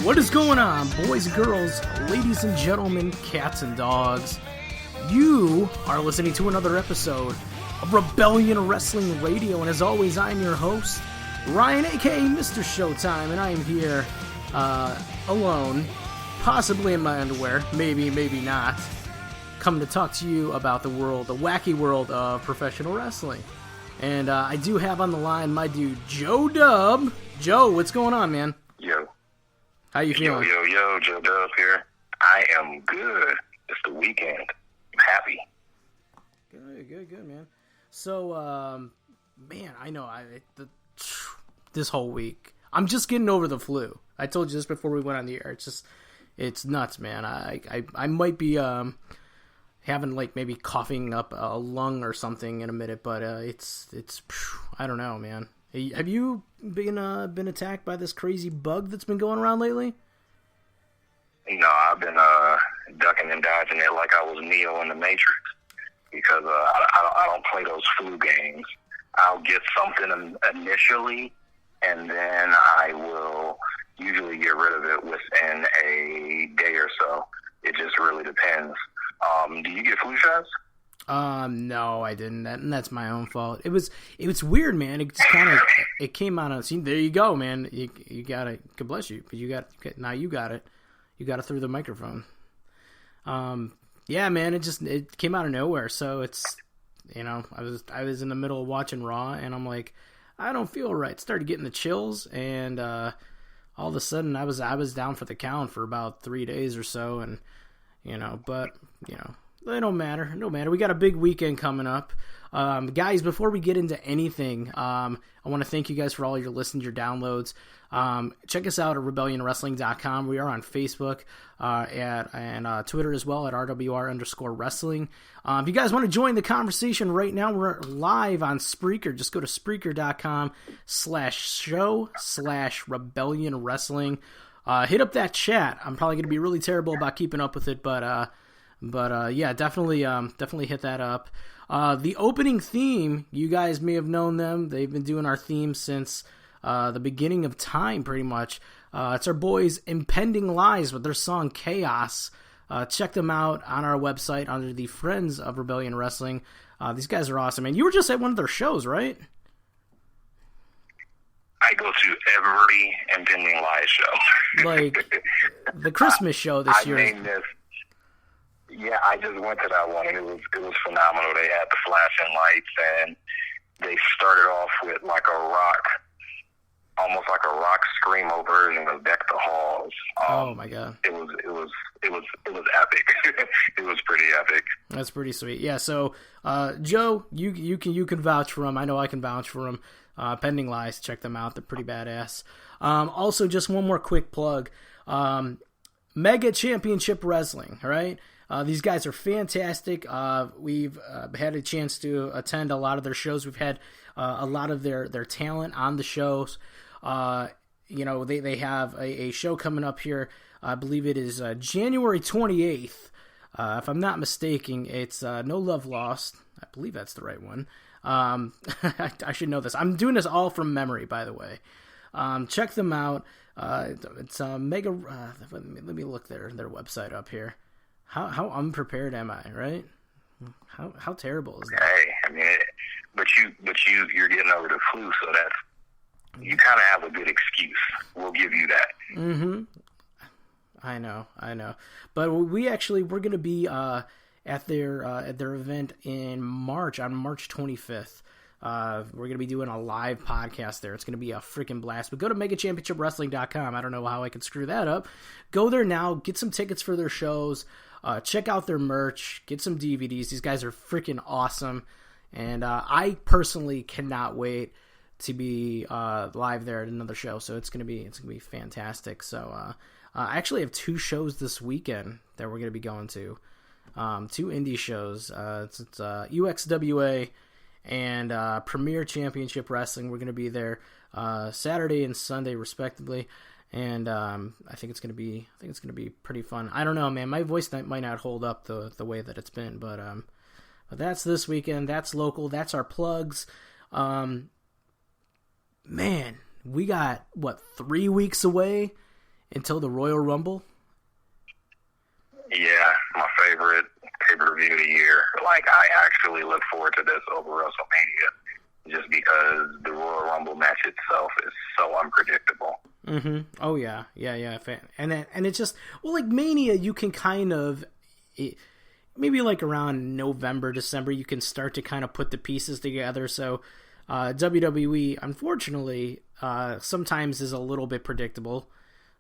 What is going on, boys and girls, ladies and gentlemen, cats and dogs? You are listening to another episode of Rebellion Wrestling Radio, and as always, I'm your host, Ryan, aka Mr. Showtime, and I am here alone, possibly in my underwear, maybe not, coming to talk to you about the wacky world of professional wrestling. And I do have on the line my dude, Joe Dub. Joe, what's going on, man? Yo. How you feeling? Yo, Joe Dub here. I am good. It's the weekend. I'm happy. Good, man. So, man, I know, this whole week, I'm just getting over the flu. I told you this before we went on the air. It's nuts, man. I might be, having, like, maybe coughing up a lung or something in a minute, but, it's, I don't know, man. Have you been attacked by this crazy bug that's been going around lately? No, I've been ducking and dodging it like I was Neo in the Matrix because I don't play those flu games. I'll get something initially, and then I will usually get rid of it within a day or so. It just really depends. Do you get flu shots? No, I didn't. And that's my own fault. It was weird, man. It just kind of, it came out on scene. There you go, man. You got it. God bless you. But you got it. You got it through the microphone. Yeah, man, it came out of nowhere. So it's, I was in the middle of watching Raw, and I'm like, I don't feel right. Started getting the chills, and all of a sudden I was down for the count for about 3 days or so, and it don't matter. No matter. We got a big weekend coming up. Guys, before we get into anything, I want to thank you guys for all your listens, your downloads. Check us out at rebellionwrestling.com. We are on Facebook and Twitter as well at RWR_wrestling. If you guys want to join the conversation right now, we're live on Spreaker. Just go to Spreaker.com/show/Rebellion Wrestling. Hit up that chat. I'm probably going to be really terrible about keeping up with it, but yeah, definitely hit that up. The opening theme, you guys may have known them. They've been doing our theme since the beginning of time, pretty much. It's our boys Impending Lies with their song Chaos. Check them out on our website under the Friends of Rebellion Wrestling. These guys are awesome, man. You were just at one of their shows, right? I go to every Impending Lies show. Like the Christmas show this year. Yeah, I just went to that one, and it was phenomenal. They had the flashing lights, and they started off with almost like a rock screamo version of Deck the Halls. Oh my god! It was epic. It was pretty epic. That's pretty sweet. Yeah. So, Joe, you can vouch for them. I know I can vouch for them. Pending Lies, check them out. They're pretty badass. Also, just one more quick plug. Mega Championship Wrestling. All right. These guys are fantastic. We've had a chance to attend a lot of their shows. We've had a lot of their talent on the shows. They have a show coming up here. I believe it is January 28th. If I'm not mistaken, it's No Love Lost. I believe that's the right one. I should know this. I'm doing this all from memory, by the way. Check them out. It's Mega. Let me look their website up here. How unprepared am I, right? How terrible is that? Hey, I mean, you're getting over the flu, so that's, you kind of have a good excuse. We'll give you that. Mm-hmm. I know. But we're going to be at their event in March, on March 25th. We're going to be doing a live podcast there. It's going to be a freaking blast. But go to MegaChampionshipWrestling.com. I don't know how I can screw that up. Go there now. Get some tickets for their shows. Check out their merch. Get some DVDs. These guys are freaking awesome. And I personally cannot wait to be live there at another show. So it's gonna be fantastic. So I actually have 2 shows this weekend that we're gonna be going to. 2 indie shows. It's UXWA and Premier Championship Wrestling. We're gonna be there Saturday and Sunday respectively. And I think it's gonna be pretty fun. I don't know, man. My voice might not hold up the way that it's been, but that's this weekend. That's local. That's our plugs. Man, we got 3 weeks away until the Royal Rumble. Yeah, my favorite pay-per-view of the year. Like, I actually look forward to this over WrestleMania just because the Royal Rumble match itself is so unpredictable. Mm-hmm. Oh, yeah. And it's just, well, like Mania, you can kind of, maybe like around November, December, you can start to kind of put the pieces together. So WWE, unfortunately, sometimes is a little bit predictable.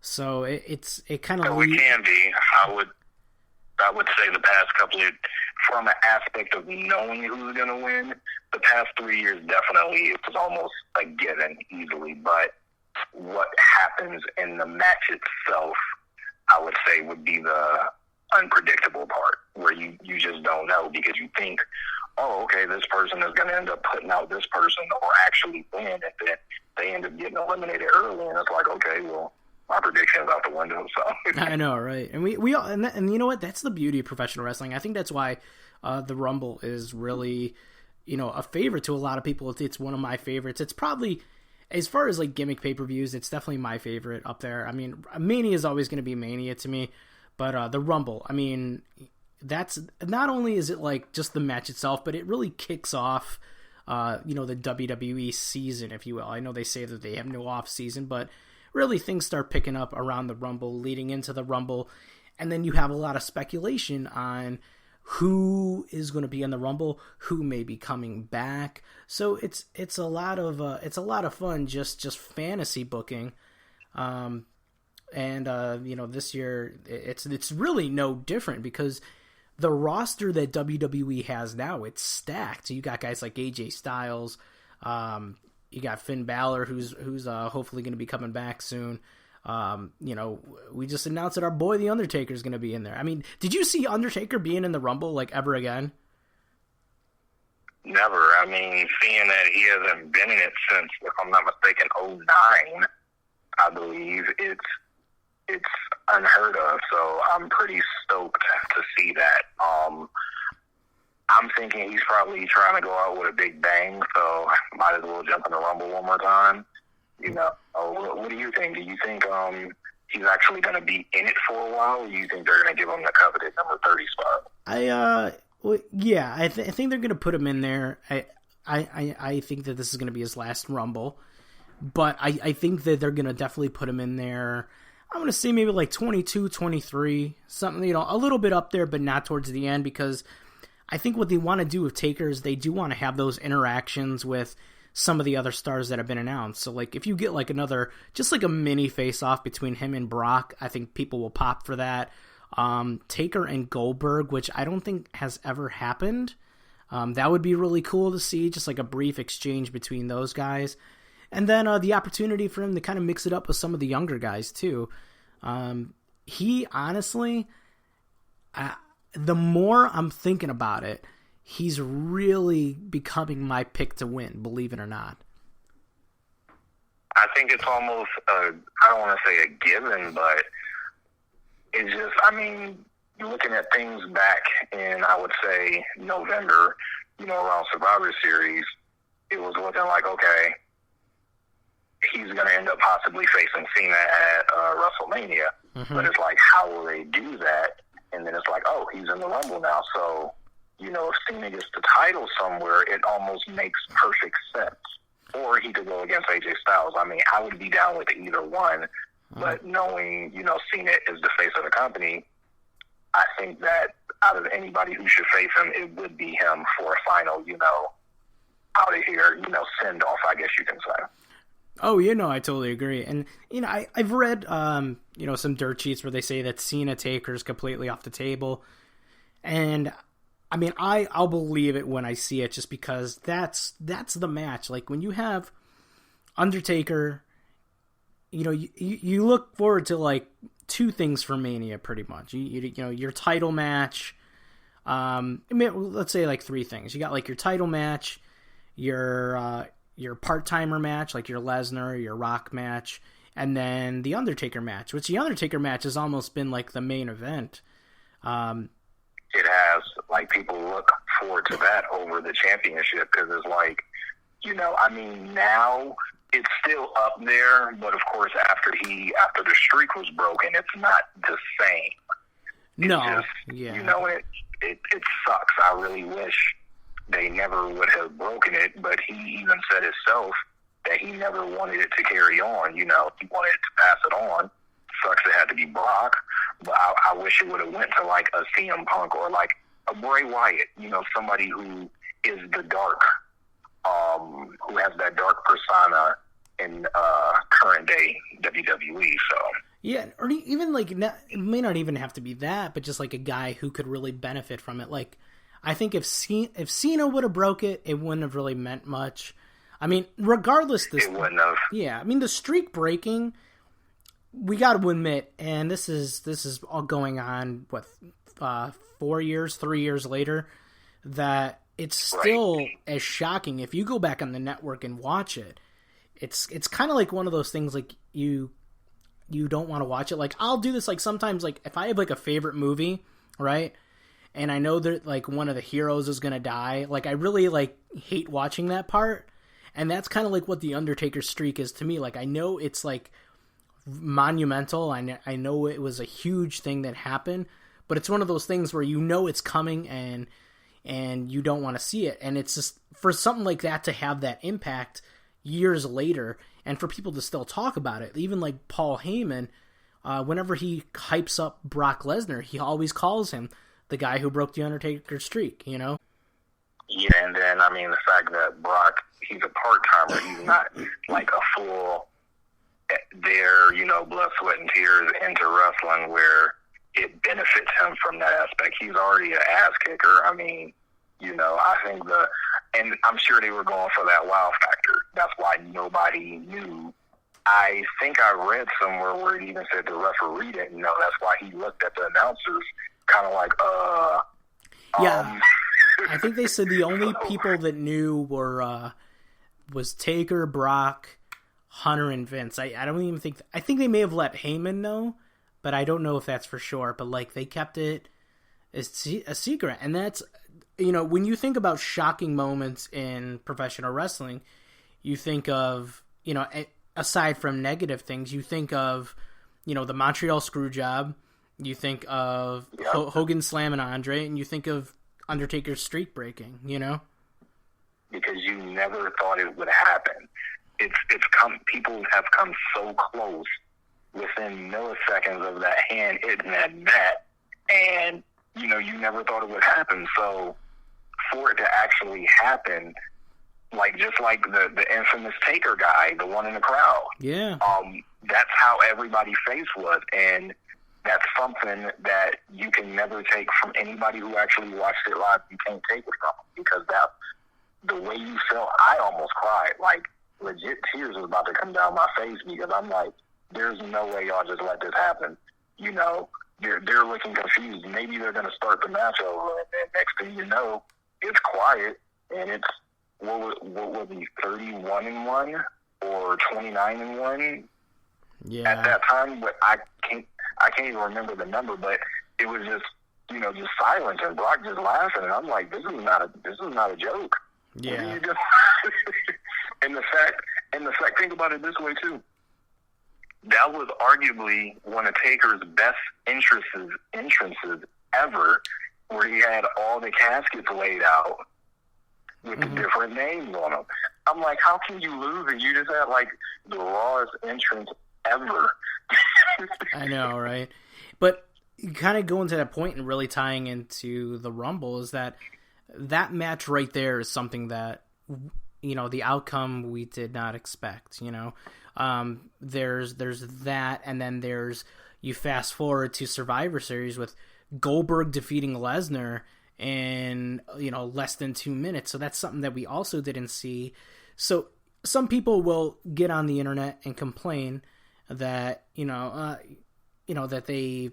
So it kind of... It can be. I would say the past couple of, from an aspect of knowing who's going to win, the past 3 years definitely it was almost a given easily. But what happens in the match itself, I would say, would be the unpredictable part, where you just don't know because you think, oh, okay, this person is going to end up putting out this person or actually win, and then they end up getting eliminated early, and it's like, okay, well, my prediction's out the window. So I know, right? And we all, and you know what? That's the beauty of professional wrestling. I think that's why the Rumble is really, a favorite to a lot of people. It's one of my favorites. It's probably, as far as like gimmick pay-per-views, it's definitely my favorite up there. I mean, Mania is always going to be Mania to me, but the Rumble, I mean, that's not only is it like just the match itself, but it really kicks off, the WWE season, if you will. I know they say that they have no off season, but really things start picking up around the Rumble, leading into the Rumble, and then you have a lot of speculation on who is going to be in the Rumble, who may be coming back. So it's a lot of fun, just fantasy booking, and this year it's really no different because the roster that WWE has now, it's stacked. So you got guys like AJ Styles. You got Finn Balor, who's hopefully going to be coming back soon. We just announced that our boy The Undertaker is going to be in there. I mean, did you see Undertaker being in the Rumble like ever again? Never. I mean, seeing that he hasn't been in it since, if I'm not mistaken, '09, I believe, it's unheard of. So I'm pretty stoked to see that. I'm thinking he's probably trying to go out with a big bang, so might as well jump in the Rumble one more time. What do you think? Do you think he's actually going to be in it for a while, or do you think they're going to give him the coveted number 30 spot? I think they're going to put him in there. I think that this is going to be his last Rumble, but I think that they're going to definitely put him in there. I'm going to say maybe like 22, 23, something, a little bit up there, but not towards the end, because I think what they want to do with Taker is they do want to have those interactions with some of the other stars that have been announced. So, like, if you get, like, just like a mini face-off between him and Brock, I think people will pop for that. Taker and Goldberg, which I don't think has ever happened. That would be really cool to see, just like a brief exchange between those guys. And then the opportunity for him to kind of mix it up with some of the younger guys, too. He, honestly... the more I'm thinking about it, he's really becoming my pick to win, believe it or not. I think it's almost, I don't want to say a given, but it's just, I mean, you're looking at things back in, I would say, November, around Survivor Series, it was looking like, okay, he's going to end up possibly facing Cena at WrestleMania. Mm-hmm. But it's like, how will they do that? And then it's like, oh, he's in the Rumble now. So, if Cena gets the title somewhere, it almost makes perfect sense. Or he could go against AJ Styles. I mean, I would be down with either one. Mm-hmm. But knowing, Cena is the face of the company, I think that out of anybody who should face him, it would be him for a final, out of here, send-off, I guess you can say. Oh, I totally agree. And, I've read, some dirt sheets where they say that Cena Taker is completely off the table. And, I mean, I'll believe it when I see it just because that's the match. Like, when you have Undertaker, you look forward to, like, two things for Mania, pretty much. Your title match. Let's say, like, three things. You got, like, your title match, your part-timer match, like your Lesnar, your Rock match, and then the Undertaker match, which the Undertaker match has almost been like the main event. It has. Like, people look forward to that over the championship because it's like, now it's still up there, but of course, after the streak was broken, it's not the same. No, yeah. You know, it sucks. I really wish they never would have broken it, but he even said himself that he never wanted it to carry on. You know, he wanted to pass it on. Sucks it had to be Brock, but I wish it would have went to like a CM Punk or like a Bray Wyatt. You know, somebody who is the dark, who has that dark persona in current day WWE. So. Yeah, or even like it may not even have to be that, but just like a guy who could really benefit from it. Like, I think if Cena would have broke it, it wouldn't have really meant much. I mean, regardless, it wouldn't have. Yeah, I mean the streak breaking, we got to admit, and this is all going on 3 years later, that it's still as shocking. If you go back on the network and watch it, it's kind of like one of those things like you don't want to watch it. Like, I'll do this, like, sometimes, like, if I have, like, a favorite movie, right, and I know that, like, one of the heroes is gonna die, like, I really, like, hate watching that part, and that's kind of like what the Undertaker streak is to me. Like, I know it's, like, monumental, I know it was a huge thing that happened, but it's one of those things where you know it's coming, and you don't want to see it, and it's just, for something like that to have that impact years later, and for people to still talk about it, even like Paul Heyman, whenever he hypes up Brock Lesnar, he always calls him the guy who broke the Undertaker streak, you know? Yeah, and then, I mean, the fact that Brock, he's a part-timer, he's not like a full, there, you know, blood, sweat, and tears into wrestling where it benefits him from that aspect. He's already an ass kicker. I mean, you know, I think and I'm sure they were going for that wow factor. That's why nobody knew. I think I read somewhere where it even said the referee didn't know. That's why he looked at the announcers kind of like, Yeah. I think they said the only people that knew were, was Taker, Brock, Hunter, and Vince. I don't even think, I think they may have let Heyman know, but I don't know if that's for sure. But, like, they kept it as a secret. And that's, you know, when you think about shocking moments in professional wrestling, you think of, you know, aside from negative things, you think of, you know, the Montreal Screwjob, you think of Hogan slamming Andre, and you think of Undertaker's streak breaking, you know? Because you never thought it would happen. People have come so close within milliseconds of that hand hitting that mat, and, you know, you never thought it would happen. So for it to actually happen, like just like the infamous Taker guy, the one in the crowd. Yeah. That's how everybody's face was, and that's something that you can never take from anybody who actually watched it live. You can't take it from them, because the way you felt, I almost cried. Like, legit tears was about to come down my face, because I'm like, there's no way y'all just let this happen. You know, they're looking confused. Maybe they're going to start the match over, and then next thing you know, it's quiet, and it's, what would be 31-1 or 29-1? Yeah. At that time, but I can't even remember the number, but it was just, you know, just silence, and Brock just laughing, and I'm like, this is not a joke. Yeah. And the fact, think about it this way too. That was arguably one of Taker's best entrances ever, where he had all the caskets laid out with the different names on them. I'm like, how can you lose and you just had like the rawest entrance ever? I know, right? But kind of going to that point and really tying into the Rumble is that match right there is something that, you know, the outcome we did not expect, you know. There's that, and then you fast forward to Survivor Series with Goldberg defeating Lesnar in, you know, less than 2 minutes. So that's something that we also didn't see. So some people will get on the internet and complain that, that they,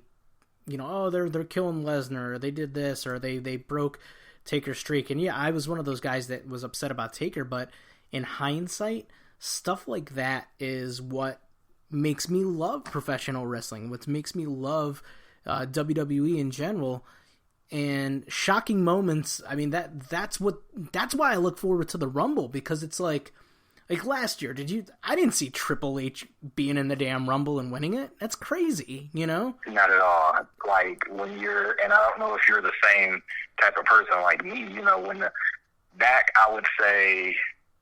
they're killing Lesnar, or they did this, or they broke Taker's streak. And yeah, I was one of those guys that was upset about Taker, but in hindsight, stuff like that is what makes me love professional wrestling, what makes me love WWE in general. And shocking moments, I mean, that's why I look forward to the Rumble, because it's like, Like last year, I didn't see Triple H being in the damn Rumble and winning it. That's crazy, you know? Not at all. Like when and I don't know if you're the same type of person like me, you know, back, I would say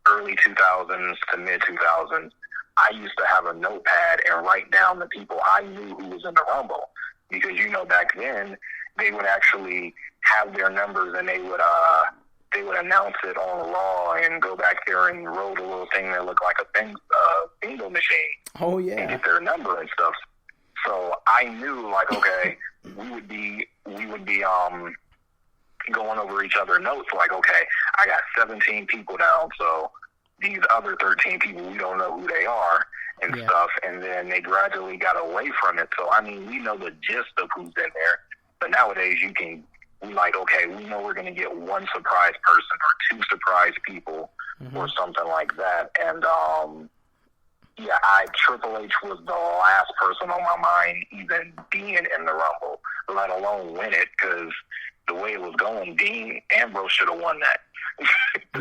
early 2000s to mid 2000s, I used to have a notepad and write down the people I knew who was in the Rumble. Because, you know, back then, they would actually have their numbers and they would announce it on Raw and go back there and roll the little thing that looked like a bingo machine. Oh, yeah. And get their number and stuff. So I knew, like, okay, we would be going over each other's notes, like, okay, I got 17 people down, so these other 13 people, we don't know who they are and stuff, and then they gradually got away from it. So, I mean, we know the gist of who's in there, but nowadays we like, okay, we know we're going to get one surprise person or two surprise people or something like that, and, Triple H was the last person on my mind even being in the Rumble, let alone win it, because the way it was going, Dean Ambrose should have won that.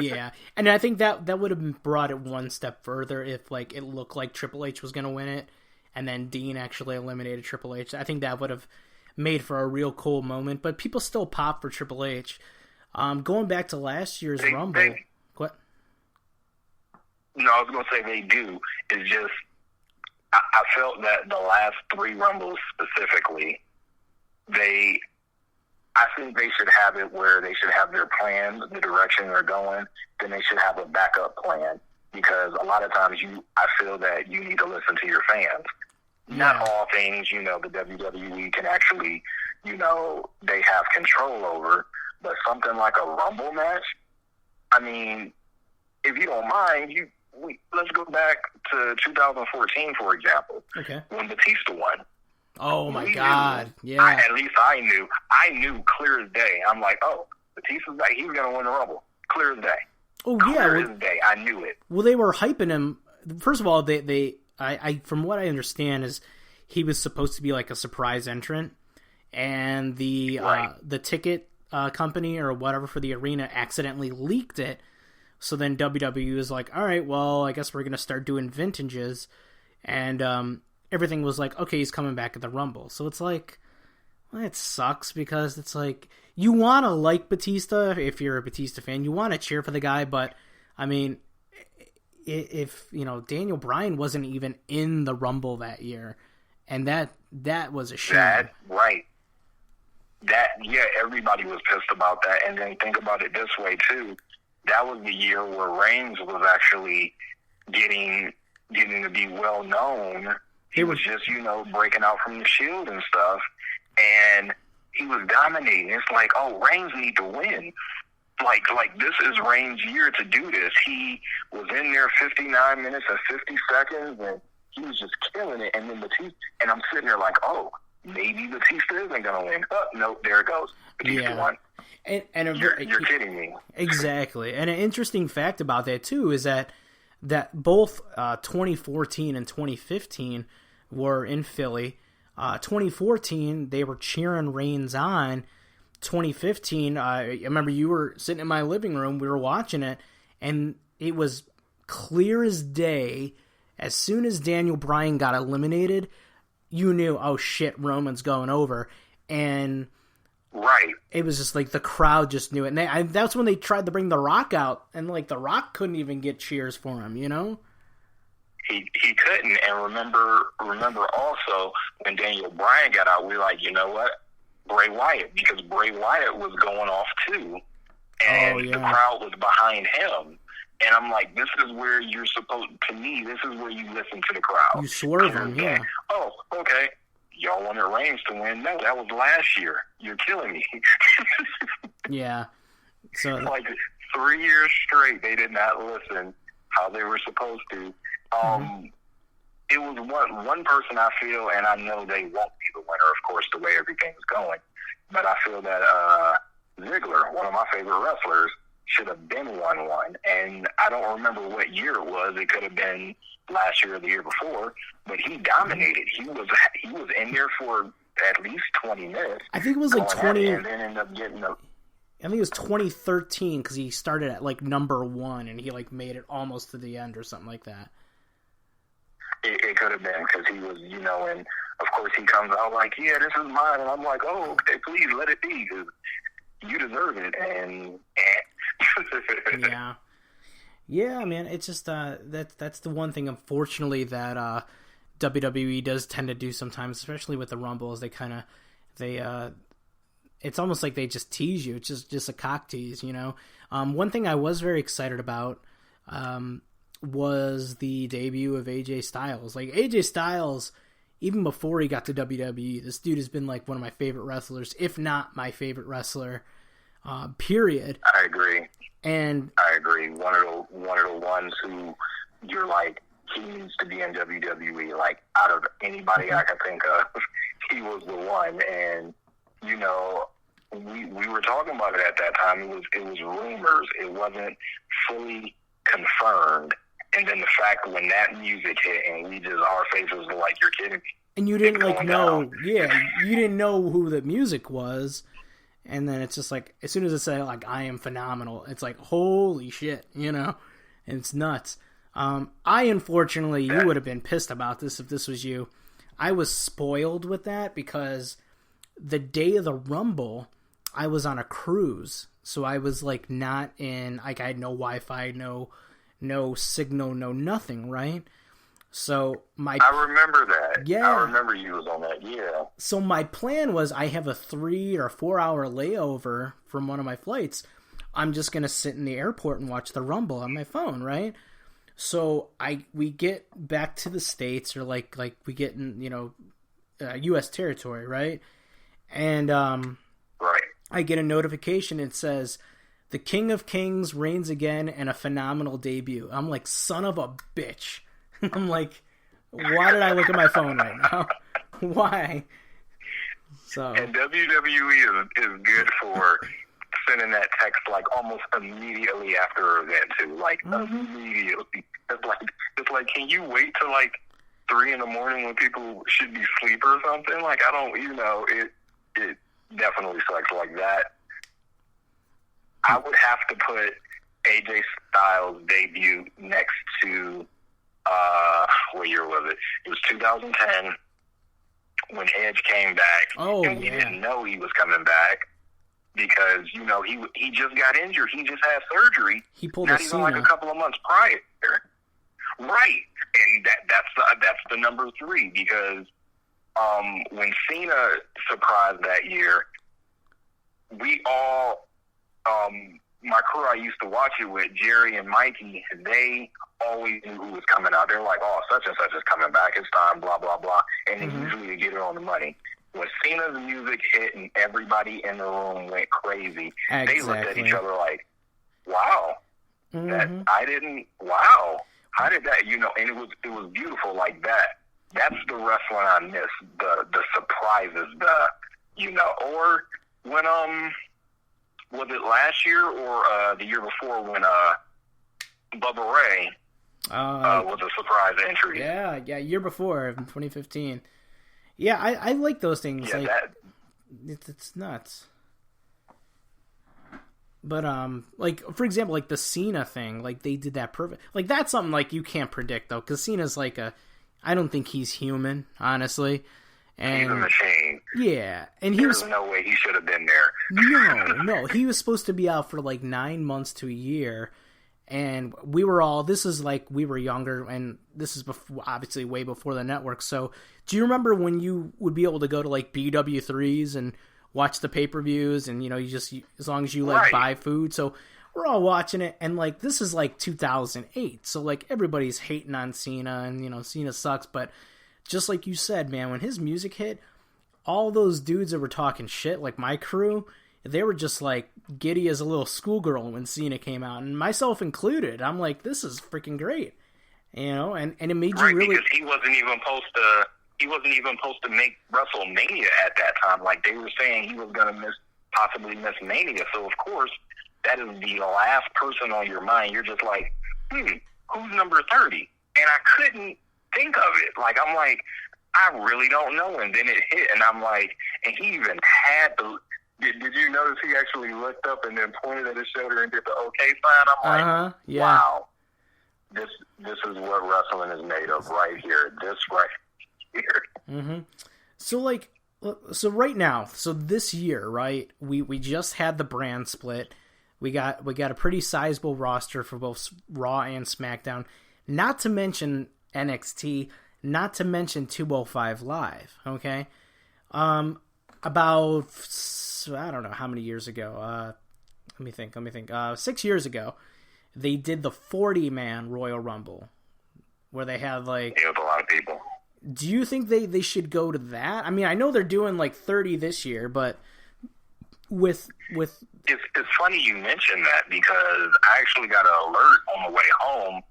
Yeah, and I think that would have brought it one step further if, like, it looked like Triple H was going to win it, and then Dean actually eliminated Triple H. I think that would have made for a real cool moment, but people still pop for Triple H. Going back to last year's Rumble... What? No, I was going to say they do. It's just, I felt that the last three Rumbles specifically, I think they should have it where they should have their plan, the direction they're going, then they should have a backup plan. Because a lot of times I feel that you need to listen to your fans. Yeah. Not all things, you know, the WWE can actually, you know, they have control over. But something like a Rumble match, I mean, if you don't mind, let's go back to 2014, for example. Okay. When Batista won. Oh my God! Yeah. At least I knew clear as day. I'm like, oh, Batista's like he's gonna win the Rumble, clear as day. Oh yeah, clear as day. I knew it. Well, they were hyping him. First of all, I from what I understand is he was supposed to be like a surprise entrant, and the ticket company or whatever for the arena accidentally leaked it. So then WWE was like, all right, well, I guess we're gonna start doing vintages, and everything was like, okay, he's coming back at the Rumble. So it's like, well, it sucks because it's like, you want to like Batista if you're a Batista fan. You want to cheer for the guy, but, I mean, if, you know, Daniel Bryan wasn't even in the Rumble that year, and that was a shame. Right. Everybody was pissed about that. And then think about it this way, too. That was the year where Reigns was actually getting to be well known. He was just, you know, breaking out from the Shield and stuff, and he was dominating. It's like, oh, Reigns need to win. Like this is Reigns' year to do this. He was in there 59 minutes and 50 seconds, and he was just killing it. And then Batista, and I'm sitting there like, oh, maybe Batista isn't going to win. Oh, no, there it goes. Batista won. And you're kidding me. Exactly. And an interesting fact about that, too, is that both 2014 and 2015 were in Philly. 2014, they were cheering Reigns on. 2015, I remember you were sitting in my living room, we were watching it, and it was clear as day. As soon as Daniel Bryan got eliminated, you knew, oh shit, Roman's going over. And right, it was just like the crowd just knew it. And that's when they tried to bring The Rock out, and like The Rock couldn't even get cheers for him, you know? He couldn't. And remember also when Daniel Bryan got out, we were like, you know what? Bray Wyatt, because Bray Wyatt was going off too, and the crowd was behind him. And I'm like, this is where you're supposed, to me, this is where you listen to the crowd. You swerve them, yeah. Oh, okay. Y'all wanted Reigns to win? No, that was last year. You're killing me. Yeah. So like 3 years straight, they did not listen how they were supposed to. It was one person I feel, and I know they won't be the winner, of course, the way everything's going. But I feel that Ziggler, one of my favorite wrestlers, should have been won one. And I don't remember what year it was. It could have been last year or the year before. But he dominated. He was in there for at least 20 minutes. I think it was like 20. And then ended up getting I think it was 2013 because he started at like number 1 and he like made it almost to the end or something like that. It could have been because he was, and of course he comes out like, yeah, this is mine, and I'm like, oh, okay, please let it be because you deserve it, and yeah, man, it's just that's the one thing, unfortunately, that WWE does tend to do sometimes, especially with the Rumble, is it's almost like they just tease you. It's just a cock tease, One thing I was very excited about was the debut of AJ Styles. Like, AJ Styles, even before he got to WWE, this dude has been like one of my favorite wrestlers, if not my favorite wrestler, period. I agree. And I agree. One of the ones who you're like, he needs to be in WWE. Like, out of anybody I can think of, he was the one. And we were talking about it at that time. It was rumors. It wasn't fully confirmed. And then the fact when that music hit and our faces were like, you're kidding me. And you didn't know, you didn't know who the music was. And then it's just like, as soon as it said like, I am phenomenal, it's like, holy shit, and it's nuts. Unfortunately, you would have been pissed about this if this was you. I was spoiled with that because the day of the Rumble, I was on a cruise. So I was like not in, like I had no Wi-Fi, no signal, no nothing, right? So I remember that. Yeah. I remember you was on that, yeah. So my plan was I have a 3 or 4 hour layover from one of my flights. I'm just going to sit in the airport and watch the Rumble on my phone, right? So we get back to the States, or like we get in, U.S. territory, right? And right. I get a notification. It says, "The King of Kings reigns again and a phenomenal debut." I'm like, son of a bitch. I'm like, why did I look at my phone right now? Why? So. And WWE is good for sending that text like almost immediately after an event too, like immediately. It's like, can you wait till like 3 a.m. when people should be asleep or something? Like, I don't, it definitely sucks like that. I would have to put AJ Styles' debut next to, what year was it? It was 2010 when Edge came back. Oh, and we didn't know he was coming back because, he just got injured. He just had surgery. He pulled not a even Cena. like a couple of months prior. Right. And that's the number 3 because when Cena surprised that year, we all, my crew I used to watch it with, Jerry and Mikey, they always knew who was coming out. They're like, oh, such and such is coming back. It's time, blah, blah, blah. And they usually get it on the money. When Cena's music hit and everybody in the room went crazy, they looked at each other like, wow. Wow. How did that, and it was beautiful like that. That's the wrestling I miss, the surprises, or when, was it last year or the year before when Bubba Ray was a surprise entry? Yeah, year before, in 2015. Yeah, I like those things. Yeah, like, it's nuts. But like for example, like the Cena thing, like they did that perfect. Like that's something like you can't predict though, because Cena's like I don't think he's human, honestly. And, he's a machine. Yeah, and There's no way he should have been there. No, he was supposed to be out for like 9 months to a year, and we were all. This is like we were younger, and this is obviously way before the network. So, do you remember when you would be able to go to like BW3s and watch the pay-per-views, and you just as long as you like buy food? So we're all watching it, and like this is like 2008, so like everybody's hating on Cena, and Cena sucks, but just like you said, man, when his music hit, all those dudes that were talking shit, like my crew, they were just like giddy as a little schoolgirl when Cena came out, and myself included. I'm like, this is freaking great, and it made you really. Because he wasn't even supposed to make WrestleMania at that time. Like they were saying, he was going to possibly miss Mania. So of course, that is the last person on your mind. You're just like, who's number 30? And I couldn't think of it. Like, I'm like, I really don't know. And then it hit, and I'm like, and he even had Did you notice he actually looked up and then pointed at his shoulder and did the OK sign? I'm like, yeah. Wow, this is what wrestling is made of right here. This right here. Mm-hmm. So right now, so this year, right? We just had the brand split. We got a pretty sizable roster for both Raw and SmackDown. Not to mention NXT. Not to mention 205 Live. Okay. About, I don't know how many years ago. Let me think. 6 years ago, they did the 40-man Royal Rumble, where they had like. It was a lot of people. Do you think they should go to that? I mean, I know they're doing like 30 this year, but with it's funny you mentioned that because I actually got an alert on the way home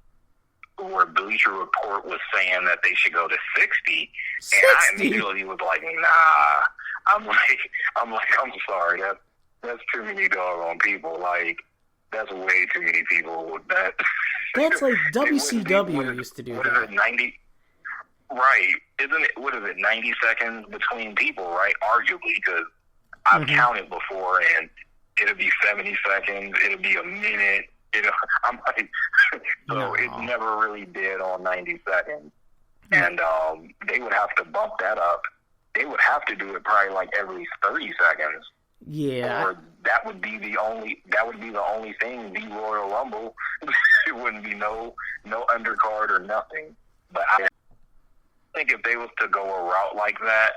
where Bleacher Report was saying that they should go to 60, and I immediately was like, nah. I'm sorry, that's too many doggone people. Like, that's way too many people. That's like WCW used to do what that. Is it, 90? Right. Isn't it, what is it, 90 seconds between people, right? Arguably, because I've counted before, and it'll be 70 seconds, it'll be a minute. I'm like, so it never really did on 90 seconds. And they would have to bump that up. They would have to do it probably like every 30 seconds. Yeah. Or that would be the only thing, the Royal Rumble. It wouldn't be no undercard or nothing. But I think if they was to go a route like that,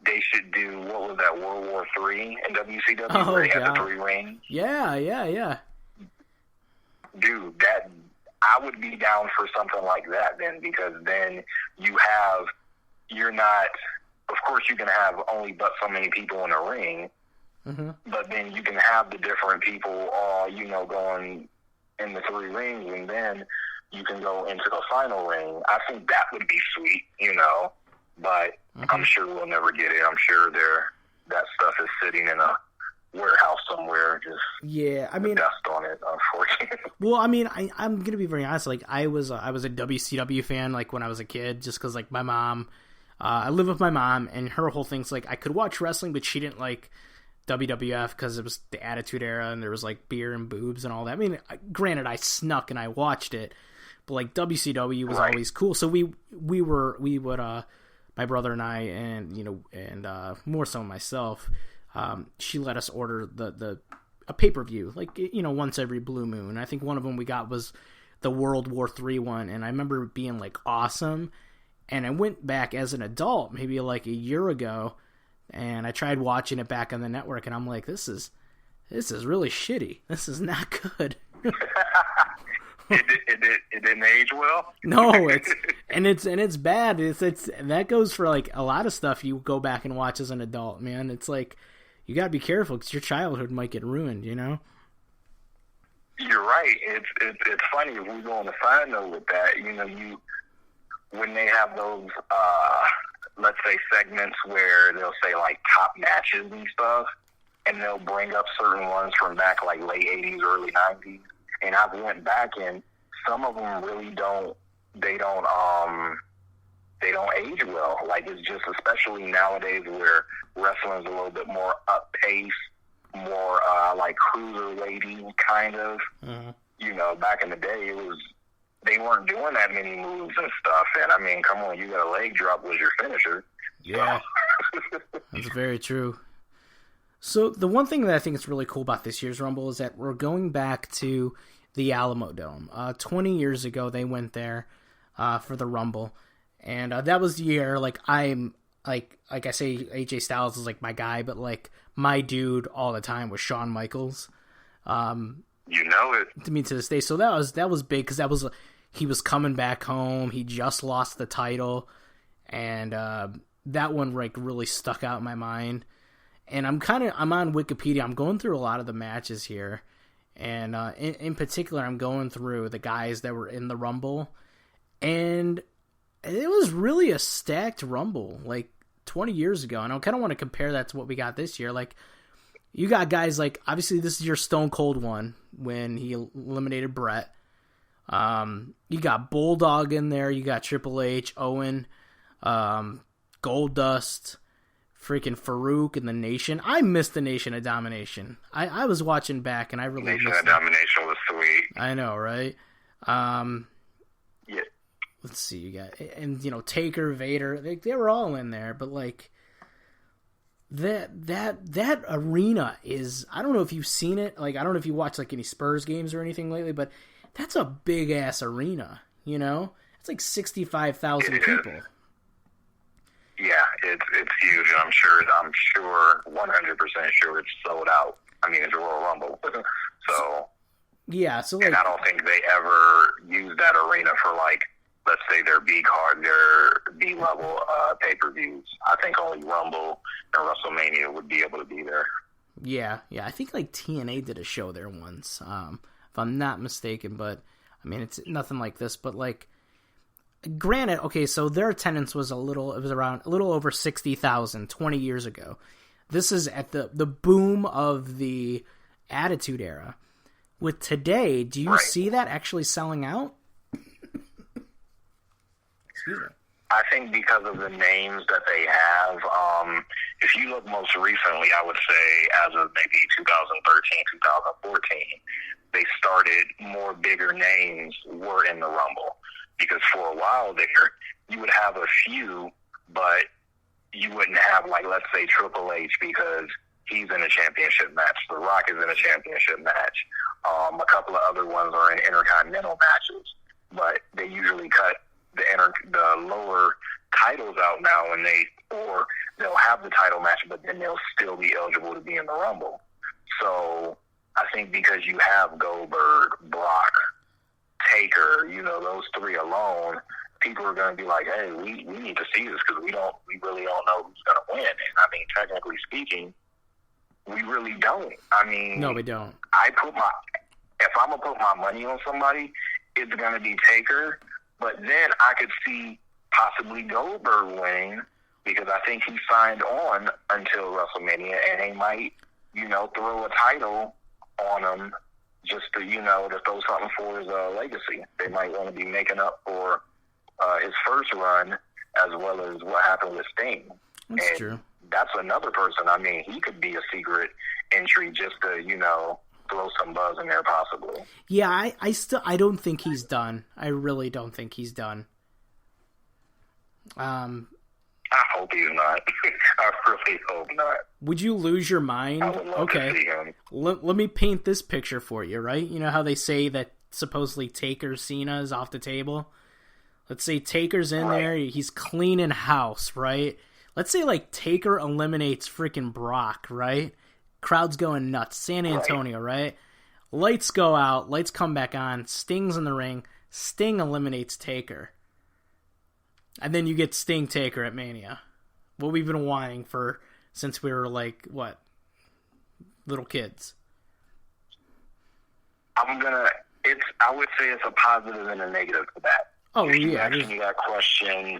they should do, what was that, World War III in WCW, where they had the 3 rings? Yeah. Dude, I would be down for something like that then, because then you're not, of course you can have only but so many people in a ring, but then you can have the different people all, going in the 3 rings, and then you can go into the final ring. I think that would be sweet, but I'm sure we'll never get it. I'm sure that stuff is sitting in a warehouse somewhere, just dust on it, unfortunately. Well, I mean, I'm gonna be very honest. Like, I was a WCW fan, like when I was a kid, just because like my mom, I live with my mom, and her whole thing's like I could watch wrestling, but she didn't like WWF because it was the Attitude Era and there was like beer and boobs and all that. I mean, granted, I snuck and I watched it, but like WCW was always cool. So we would my brother and I, and more so myself, she let us order a pay-per-view, like, once every blue moon. I think one of them we got was the World War III one, and I remember it being like awesome. And I went back as an adult, maybe like a year ago, and I tried watching it back on the network, and I'm like, this is really shitty. This is not good. It didn't age well. No, it's bad. It's that goes for like a lot of stuff you go back and watch as an adult, man. It's like you got to be careful because your childhood might get ruined. You're right. It's funny if we go on the side note with that. When they have those let's say segments where they'll say like top matches and stuff, and they'll bring up certain ones from back like late 80s, early 90s. And I've went back, and some of them really don't age well. Like, it's just, especially nowadays where wrestling's a little bit more up-paced, more like cruiserweighty kind of. Back in the day, they weren't doing that many moves and stuff. And I mean, come on, you got a leg drop was your finisher. Yeah, that's very true. So the one thing that I think is really cool about this year's Rumble is that we're going back to the Alamo Dome. 20 years ago, they went there for the Rumble, and that was the year. Like, I'm like I say, AJ Styles is like my guy, but like my dude all the time was Shawn Michaels. It to me to this day. So that was big because he was coming back home. He just lost the title, and that one like really stuck out in my mind. And I'm on Wikipedia. I'm going through a lot of the matches here. And in particular, I'm going through the guys that were in the Rumble. And it was really a stacked Rumble, like 20 years ago. And I kind of want to compare that to what we got this year. Like, you got guys like, obviously this is your Stone Cold one when he eliminated Brett. You got Bulldog in there. You got Triple H, Owen, Goldust, freaking Farouk and the Nation. I missed the Nation of Domination. I was watching back and I really Nation missed of Domination was sweet. I know, right? Yeah. Let's see, you got, and you know, Taker, Vader, they were all in there, but like that arena is, I don't know if you've seen it, like I don't know if you watch like any Spurs games or anything lately, but that's a big ass arena, you know? It's like 65,000 people. Yeah, it's huge. I'm sure 100% sure it's sold out. I mean, it's a Royal Rumble. So yeah, so like, and I don't think they ever use that arena for like, let's say their B card, their B level pay-per-views. I think only Rumble and WrestleMania would be able to be there. Yeah. I think like TNA did a show there once, if I'm not mistaken. But I mean, it's nothing like this. But like, granted, okay, so their attendance was around a little over 60,000 20 years ago. This is at the boom of the Attitude Era. With today, do you see that actually selling out? Excuse me. I think because of the names that they have, if you look most recently, I would say as of maybe 2013, 2014, they started more bigger names were in the Rumble. Because for a while there, you would have a few, but you wouldn't have, like, let's say Triple H because he's in a championship match. The Rock is in a championship match. A couple of other ones are in intercontinental matches, but they usually cut the lower titles out now, or they'll have the title match, but then they'll still be eligible to be in the Rumble. So I think because you have Goldberg, Brock, Taker, you know, those three alone, people are going to be like, hey, we need to see this because we really don't know who's going to win. And I mean, technically speaking, we really don't. I mean, no, we don't. If I'm going to put my money on somebody, it's going to be Taker. But then I could see possibly Goldberg winning because I think he signed on until WrestleMania, and they might, you know, throw a title on him just to, you know, to throw something for his legacy. They might want to be making up for his first run as well as what happened with Sting. That's true. That's another person. I mean, he could be a secret entry just to, you know, throw some buzz in there possibly. Yeah, I don't think he's done. I really don't think he's done. I hope he's not. I really hope not. Would you lose your mind? I would love to see him. Let me paint this picture for you, right? You know how they say that supposedly Taker Cena is off the table? Let's say Taker's in there, he's cleaning house, right? Let's say like Taker eliminates freaking Brock, right? Crowd's going nuts. San Antonio, right? Lights go out, lights come back on, Sting's in the ring, Sting eliminates Taker. And then you get Sting Taker at Mania. What we've been wanting for since we were like, what? Little kids. I would say it's a positive and a negative to that. Oh, if you yeah. asked me that question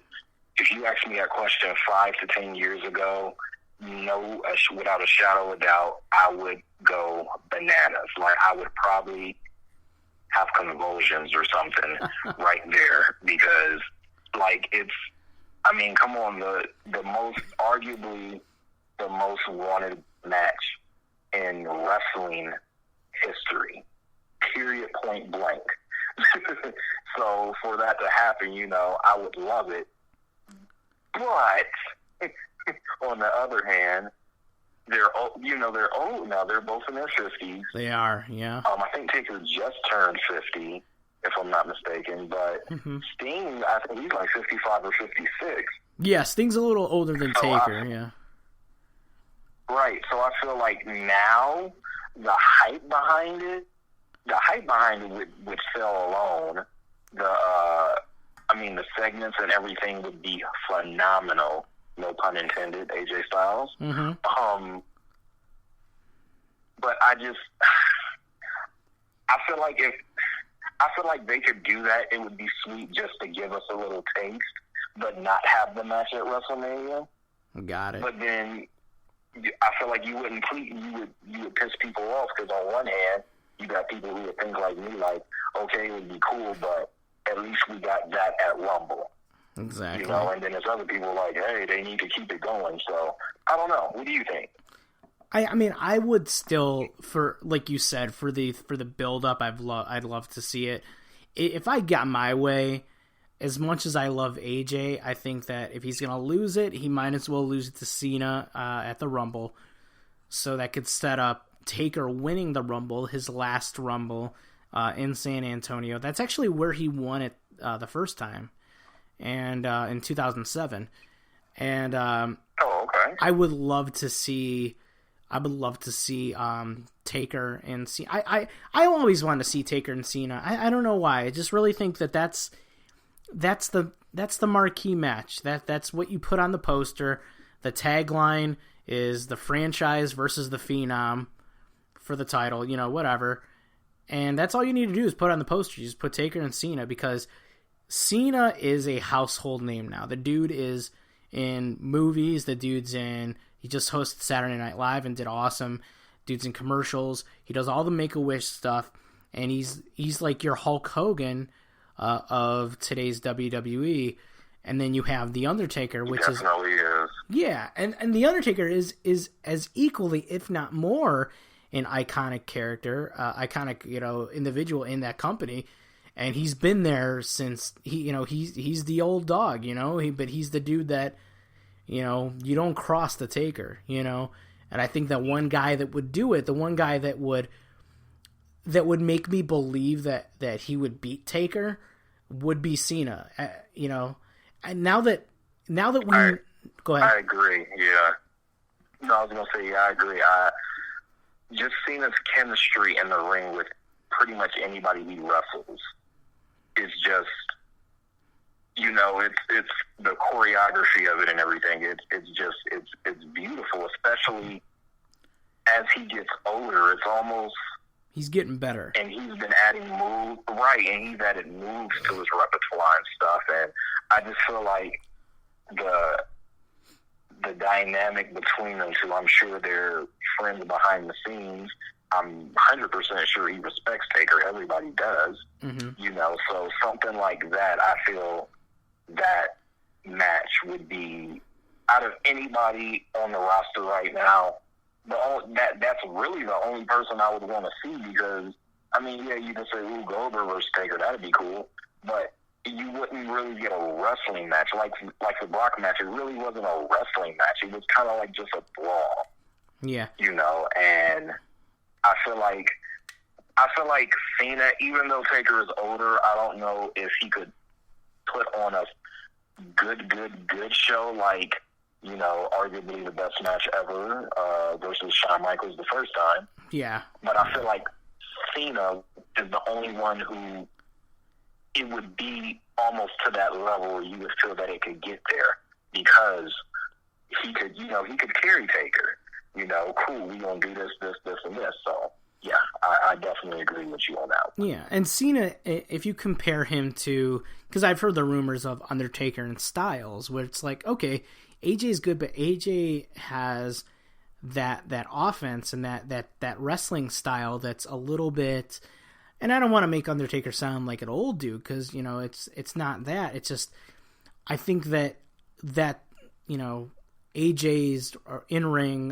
5 to 10 years ago, no, without a shadow of a doubt, I would go bananas. Like, I would probably have convulsions or something right there because, like, it's, I mean, come on, arguably the most wanted match in wrestling history, period, point blank. So for that to happen, you know, I would love it. But on the other hand, they're old now. They're both in their 50s. They are, yeah. I think Taker just turned 50, if I'm not mistaken. But Sting, I think he's like 55 or 56. Yeah, Sting's a little older than Taker, yeah. Right, so I feel like now the hype behind it would sell alone. The segments and everything would be phenomenal. No pun intended, AJ Styles. Mm-hmm. But I feel like they could do that. It would be sweet just to give us a little taste, but not have the match at WrestleMania. Got it. But then I feel like you would piss people off because on one hand, you got people who would think like me, like, okay, it would be cool, but at least we got that at Rumble. Exactly. You know, and then there's other people like, hey, they need to keep it going. So I don't know. What do you think? I mean, I would still, for like you said, for the build up, I'd love to see it. If I got my way, as much as I love AJ, I think that if he's gonna lose it, he might as well lose it to Cena at the Rumble, so that could set up Taker winning the Rumble, his last Rumble in San Antonio. That's actually where he won it the first time, and in 2007. And okay. I would love to see Taker and Cena. I always want to see Taker and Cena. I don't know why. I just really think that's the marquee match. That's what you put on the poster. The tagline is the franchise versus the Phenom for the title, you know, whatever. And that's all you need to do is put on the poster. You just put Taker and Cena, because Cena is a household name now. The dude is in movies. He just hosted Saturday Night Live and did awesome. Dude's in commercials. He does all the Make-A-Wish stuff. And he's like your Hulk Hogan of today's WWE. And then you have The Undertaker, which is... Yeah, and The Undertaker is as equally, if not more, an iconic character, iconic, you know, individual in that company. And he's been there since, he's the old dog, you know, but he's the dude that, you know, you don't cross the Taker, you know. And I think that one guy that would do it, the one guy that would make me believe that he would beat Taker would be Cena, you know. And now that we... Go ahead. I agree, yeah. No, I was going to say, yeah, I agree. Just Cena's chemistry in the ring with pretty much anybody he wrestles is just, you know, it's the choreography of it and everything. It's beautiful, especially as he gets older. It's almost... He's getting better. And he's been adding moves, right, and he's added moves to his repertoire and stuff. And I just feel like the dynamic between them two, I'm sure they're friends behind the scenes. I'm 100% sure he respects Taker. Everybody does. Mm-hmm. You know, so something like that, I feel that match would be, out of anybody on the roster right now, that's really the only person I would want to see, because, I mean, yeah, you can say, ooh, Goldberg versus Taker, that'd be cool, but you wouldn't really get a wrestling match. Like the Brock match, it really wasn't a wrestling match. It was kind of like just a brawl. Yeah. You know, and I feel like Cena, even though Taker is older, I don't know if he could put on a good show, like, you know, arguably the best match ever versus Shawn Michaels the first time. Yeah. But I feel like Cena is the only one who it would be almost to that level where you would feel that it could get there, because he could carry Taker. You know, cool, we're going to do this, and this. So, yeah, I definitely agree with you on that one. Yeah, and Cena, if you compare him to... Because I've heard the rumors of Undertaker and Styles, where it's like, okay, AJ's good, but AJ has that offense and that wrestling style that's a little bit... And I don't want to make Undertaker sound like an old dude, because, you know, it's not that. It's just, I think that you know, AJ's in-ring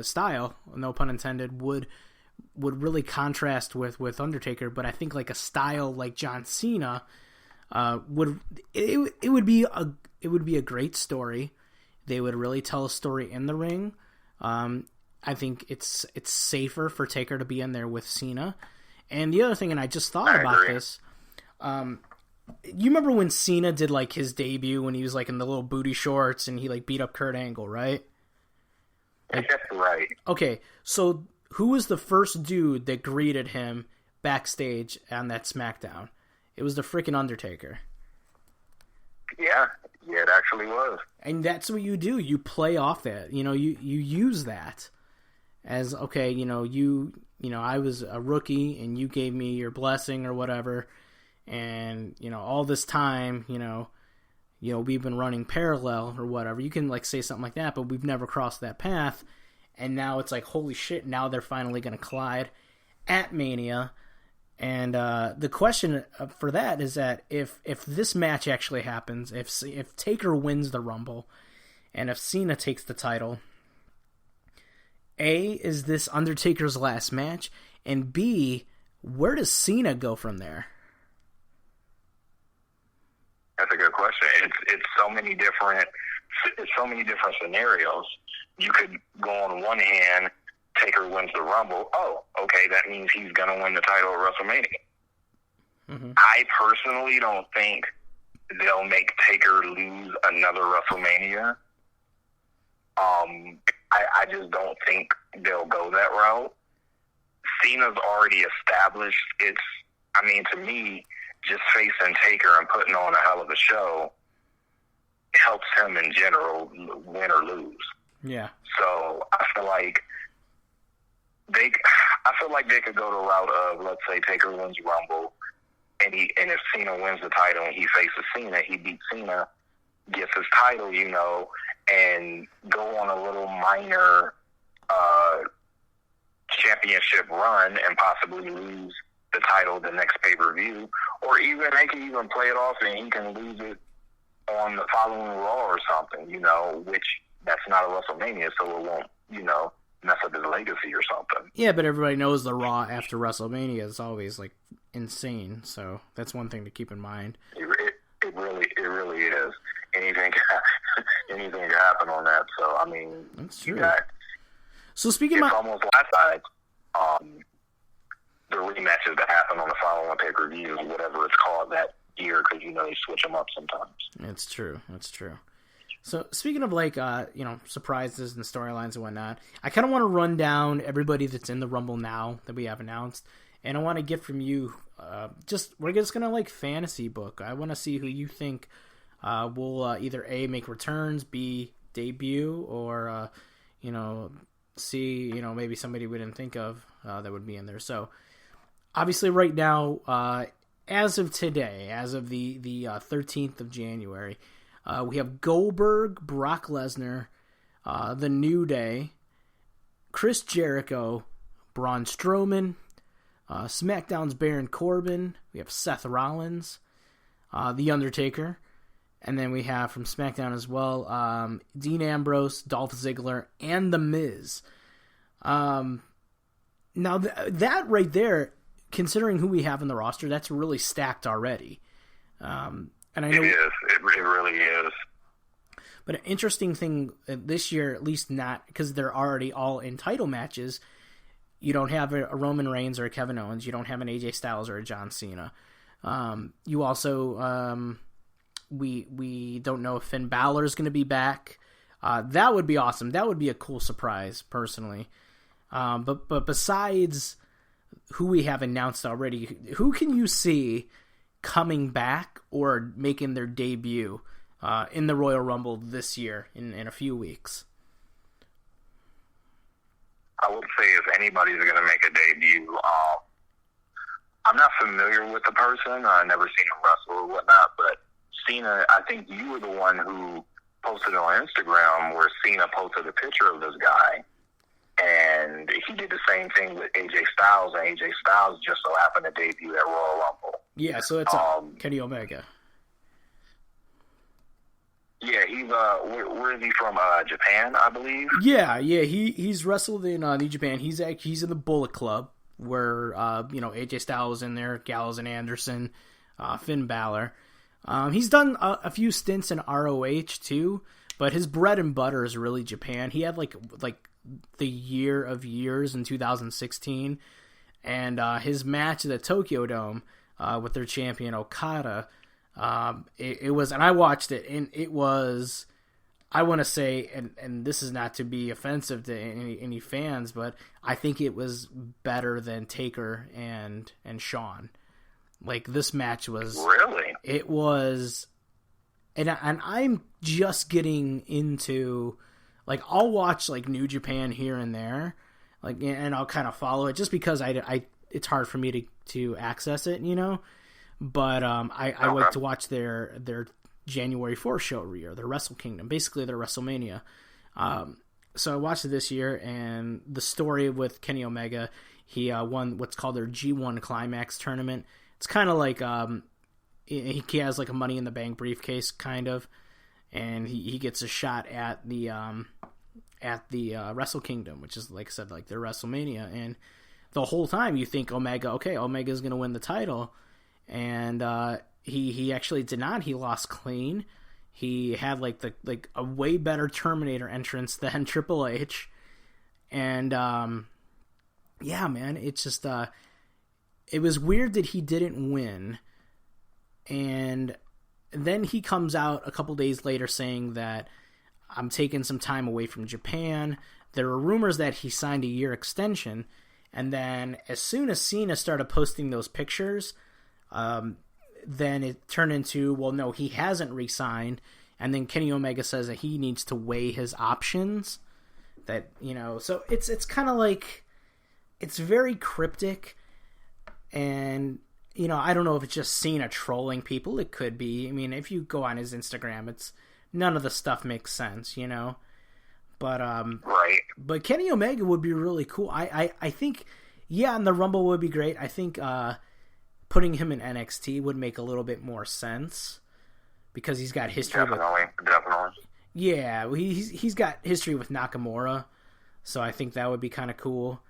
style, no pun intended, would really contrast with Undertaker. But I think like a style like John Cena would be a great story. They would really tell a story in the ring. I think it's safer for Taker to be in there with Cena. And the other thing, and I just thought about this, you remember when Cena did like his debut when he was like in the little booty shorts and he like beat up Kurt Angle, right? Like, right. Okay, so who was the first dude that greeted him backstage on that SmackDown? It was the freaking Undertaker. Yeah, it actually was. And that's what you do. You play off that. You know, you use that as, okay, you know, I was a rookie and you gave me your blessing or whatever. And, you know, all this time, you know, we've been running parallel or whatever. You can like say something like that, but we've never crossed that path. And now it's like, holy shit, now they're finally going to collide at Mania. And the question for that is that if this match actually happens, if Taker wins the Rumble, and if Cena takes the title, A, is this Undertaker's last match? And B, where does Cena go from there? That's a good question. It's so many different scenarios. You could go on one hand, Taker wins the Rumble. Oh, okay, that means he's going to win the title at WrestleMania. Mm-hmm. I personally don't think they'll make Taker lose another WrestleMania. I just don't think they'll go that route. Cena's already established. To me, just facing Taker and putting on a hell of a show helps him in general, win or lose. Yeah. So I feel like they could go the route of, let's say Taker wins Rumble, and if Cena wins the title and he faces Cena, he beats Cena, gets his title, and go on a little minor championship run and possibly lose the title the next pay-per-view, or even they can even play it off and he can lose it on the following Raw or something, which that's not a WrestleMania, so it won't, mess up his legacy or something. Yeah, but everybody knows the Raw after WrestleMania is always like insane, so that's one thing to keep in mind. It really is. Anything can happen on that. So that's true. So speaking of almost last night, the rematches that happen on the following pay-per-views, whatever it's called that year, because they switch them up sometimes. It's true. So speaking of surprises and storylines and whatnot, I kind of want to run down everybody that's in the Rumble now that we have announced, and I want to get from you. We're just gonna fantasy book. I want to see who you think will either A, make returns, B, debut, or C, maybe somebody we didn't think of that would be in there. So obviously right now, as of today, as of the 13th of January, we have Goldberg, Brock Lesnar, The New Day, Chris Jericho, Braun Strowman, SmackDown's Baron Corbin. We have Seth Rollins, The Undertaker. And then we have from SmackDown as well, Dean Ambrose, Dolph Ziggler, and The Miz. Now, that right there, considering who we have in the roster, that's really stacked already. And I know it is. It really is. But an interesting thing this year, at least not, because they're already all in title matches, you don't have a Roman Reigns or a Kevin Owens. You don't have an AJ Styles or a John Cena. You also... We don't know if Finn Balor is going to be back. That would be awesome. That would be a cool surprise, personally. But besides who we have announced already, who can you see coming back or making their debut in the Royal Rumble this year in a few weeks? I would say if anybody's going to make a debut, I'm not familiar with the person. I've never seen him wrestle or whatnot, but Cena, I think you were the one who posted on Instagram where Cena posted a picture of this guy, and he did the same thing with AJ Styles, and AJ Styles just so happened to debut at Royal Rumble. Yeah, so it's Kenny Omega. Yeah, he's where is he from? Japan, I believe. Yeah, he's wrestled in New Japan. He's in the Bullet Club where AJ Styles in there, Gallows and Anderson, Finn Balor. He's done a few stints in ROH too, but his bread and butter is really Japan. He had like the year of years in 2016, and his match at the Tokyo Dome with their champion Okada, it was, and I watched it, and it was, I want to say, and this is not to be offensive to any fans, but I think it was better than Taker and Shawn. Like, this match was... Really? It was... And I'm just getting into... Like, I'll watch, New Japan here and there. And I'll kind of follow it just because it's hard for me to access it, But I like to watch their January 4th show every year, their Wrestle Kingdom, basically their WrestleMania. So I watched it this year, and the story with Kenny Omega, He won what's called their G1 Climax tournament. It's kind of like he has like a Money in the Bank briefcase kind of, and he gets a shot at the Wrestle Kingdom, which is, like I said, like their WrestleMania. And the whole time you think Omega's going to win the title, and he actually did not. He lost clean. He had like a way better Terminator entrance than Triple H, and yeah, man, it's just it was weird that he didn't win. And then he comes out a couple days later saying that I'm taking some time away from Japan. There were rumors that he signed a year extension, and then as soon as Cena started posting those pictures, then it turned into, well, no, he hasn't re-signed. And then Kenny Omega says that he needs to weigh his options. That, so it's kind of like, it's very cryptic. And, I don't know if it's just Cena trolling people. It could be. I mean, if you go on his Instagram, none of the stuff makes sense, But, right. But Kenny Omega would be really cool. I think, and the Rumble would be great. I think, putting him in NXT would make a little bit more sense because he's got history. Definitely. Yeah, he's got history with Nakamura, so I think that would be kind of cool.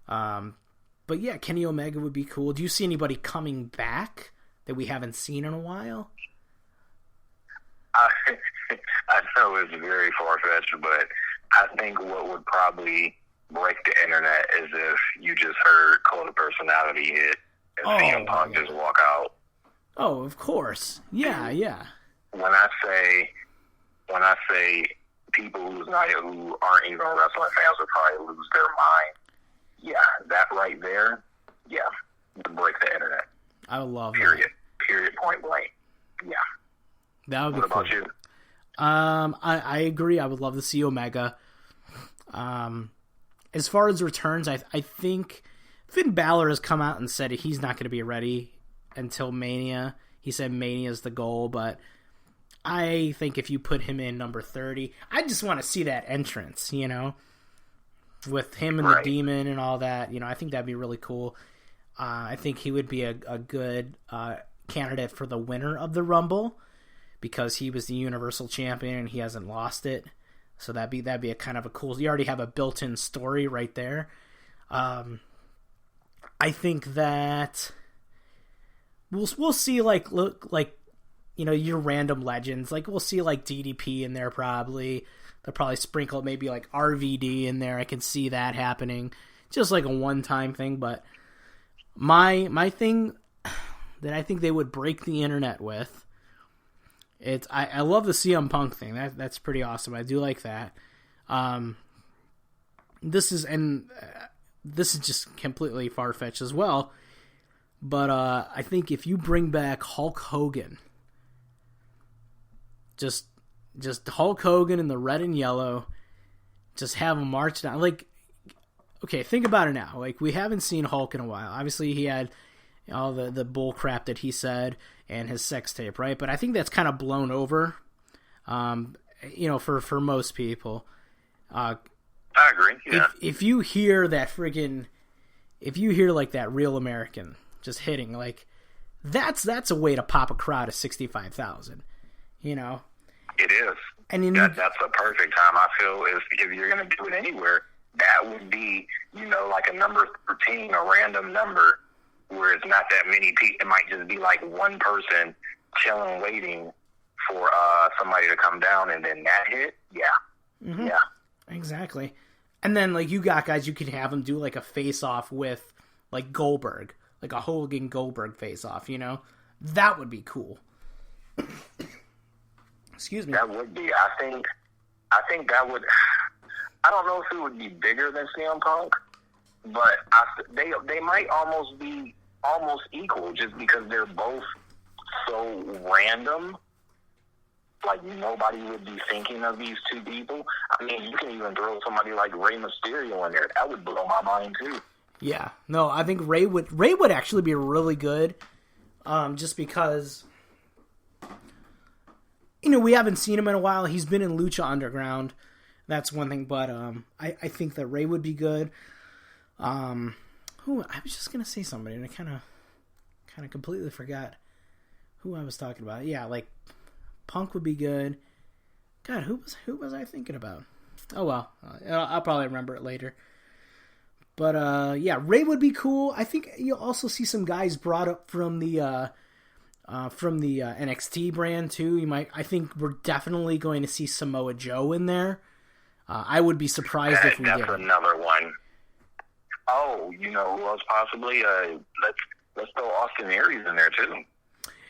But yeah, Kenny Omega would be cool. Do you see anybody coming back that we haven't seen in a while? I know it's very far-fetched, but I think what would probably break the internet is if you just heard Cult of Personality hit and CM Punk just walk out. Oh, of course. Yeah. When I say people who aren't even wrestling fans would probably lose their mind. Yeah, that right there, would break the internet. I would love Period. that. Period, point blank. Yeah. That would be cool. What about you? I agree. I would love to see Omega. As far as returns, I think Finn Balor has come out and said he's not going to be ready until Mania. He said Mania is the goal, but I think if you put him in number 30, I just want to see that entrance, with him and the Demon and all that. I think that'd be really cool. I think he would be a good candidate for the winner of the Rumble because he was the Universal Champion and he hasn't lost it. So that'd be a kind of a cool. You already have a built-in story right there. I think that we'll see your random legends. Like we'll see like DDP in there probably. They'll probably sprinkle maybe like RVD in there. I can see that happening. Just like a one-time thing. But my thing that I think they would break the internet with, I love the CM Punk thing. That's pretty awesome. I do like that. This is just completely far-fetched as well. But I think if you bring back Hulk Hogan, just Hulk Hogan in the red and yellow, just have him march down. Like, okay, think about it now. Like, we haven't seen Hulk in a while. Obviously, he had all the bull crap that he said and his sex tape, right? But I think that's kind of blown over, for most people. I agree, yeah. If you hear that like that Real American just hitting, like, that's a way to pop a crowd of 65,000, It is. And that's a perfect time. I feel if you're going to do it anywhere, that would be, like a number 13, a random number where it's not that many people. It might just be like one person chilling, waiting for somebody to come down, and then that hit. Yeah. Mm-hmm. Yeah. Exactly. And then, like, you got guys, you could have them do, like, a face-off with, like, Goldberg. Like a Hogan-Goldberg face-off, That would be cool. Excuse me. That would be. I think that would. I don't know if it would be bigger than CM Punk, but they might almost be equal just because they're both so random. Like nobody would be thinking of these two people. I mean, you can even throw somebody like Rey Mysterio in there. That would blow my mind too. Yeah. No, I think Rey would actually be really good, just because. We haven't seen him in a while. He's been in Lucha Underground. That's one thing, but I think that Rey would be good. who I was just gonna say somebody, and I kind of completely forgot who I was talking about. Yeah, like Punk would be good. God, who was I thinking about? Oh well, I'll probably remember it later. But yeah, Ray would be cool. I think you'll also see some guys brought up from the NXT brand too. I think we're definitely going to see Samoa Joe in there. I would be surprised if we did. That's another one. Oh, you know who else possibly? Let's throw Austin Aries in there too.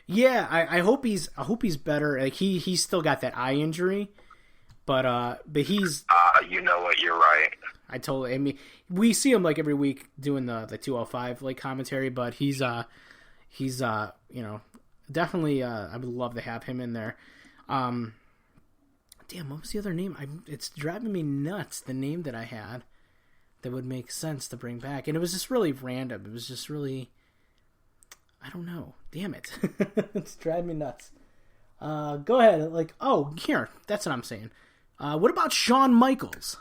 Yeah, I hope he's better. Like he's still got that eye injury, but he's. You know what? You're right. I mean, we see him like every week doing the 205 like commentary, but he's you know, definitely I would love to have him in there. Damn, what was the other name? It's driving me nuts, the name that I had that would make sense to bring back. And it was just really random. It was just really, I don't know. Damn it. It's driving me nuts. Go ahead. Like, oh, here. That's what I'm saying. What about Shawn Michaels?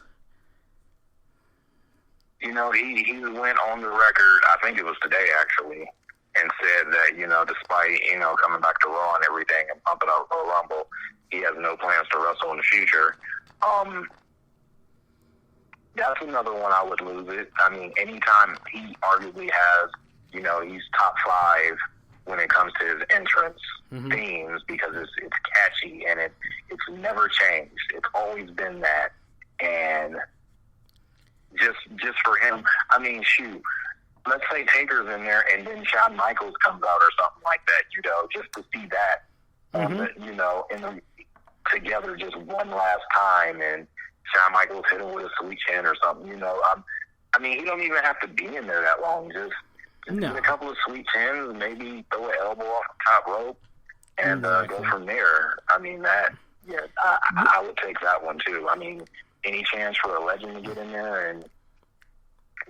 You know, he went on the record, I think it was today actually, and said that, you know, despite, you know, coming back to Raw and everything and pumping out Royal Rumble, he has no plans to wrestle in the future. That's another one I would lose it. I mean, anytime he arguably has, you know, he's top 5 when it comes to his entrance themes because it's catchy and it's never changed. It's always been that. And just for him, I mean, shoot, let's say Taker's in there and then Shawn Michaels comes out or something like that, you know, just to see that, you know, together just one last time and Shawn Michaels hit him with a sweet chin or something, you know. I mean, he don't even have to be in there that long. Just get a couple of sweet chins, maybe throw an elbow off the top rope and go from there. I mean, I would take that one too. I mean, any chance for a legend to get in there and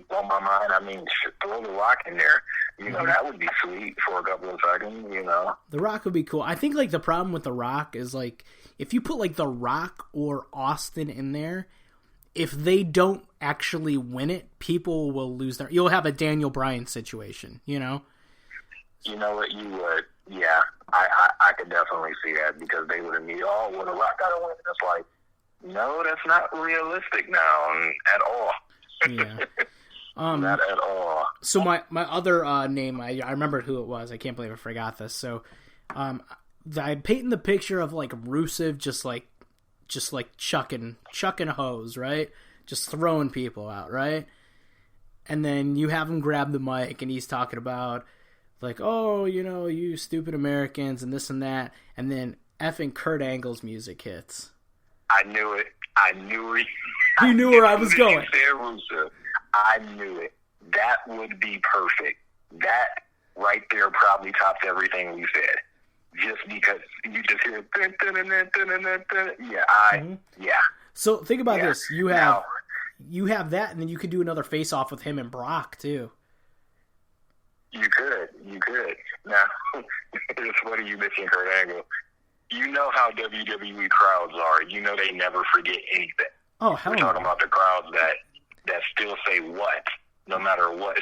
blow my mind, I mean, throw The Rock in there. You know, that would be sweet for a couple of seconds, you know. The Rock would be cool. I think, like, the problem with The Rock is, like, if you put, like, The Rock or Austin in there, if they don't actually win it, people will lose their... You'll have a Daniel Bryan situation, you know? You know what? You would. Yeah. I could definitely see that because they would have needed, oh, well, The Rock got to win. It's like, no, that's not realistic now at all. Yeah. Not at all. So my other name, I remembered who it was. I can't believe I forgot this. So I painted the picture of like Rusev just like chucking hose, right? Just throwing people out, right? And then you have him grab the mic and he's talking about like, oh, you know, you stupid Americans and this and that. And then effing Kurt Angle's music hits. I knew it. You knew where I was going. Rusev. I knew it. That would be perfect. That right there probably tops everything we said. Just because you just hear yeah. So think about this. You have that, and then you could do another face-off with him and Brock too. You could. Now, it's funny you mentioned Kurt Angle. You know how WWE crowds are. You know they never forget anything. Oh, hell We're talking about the crowds that still say what, no matter what.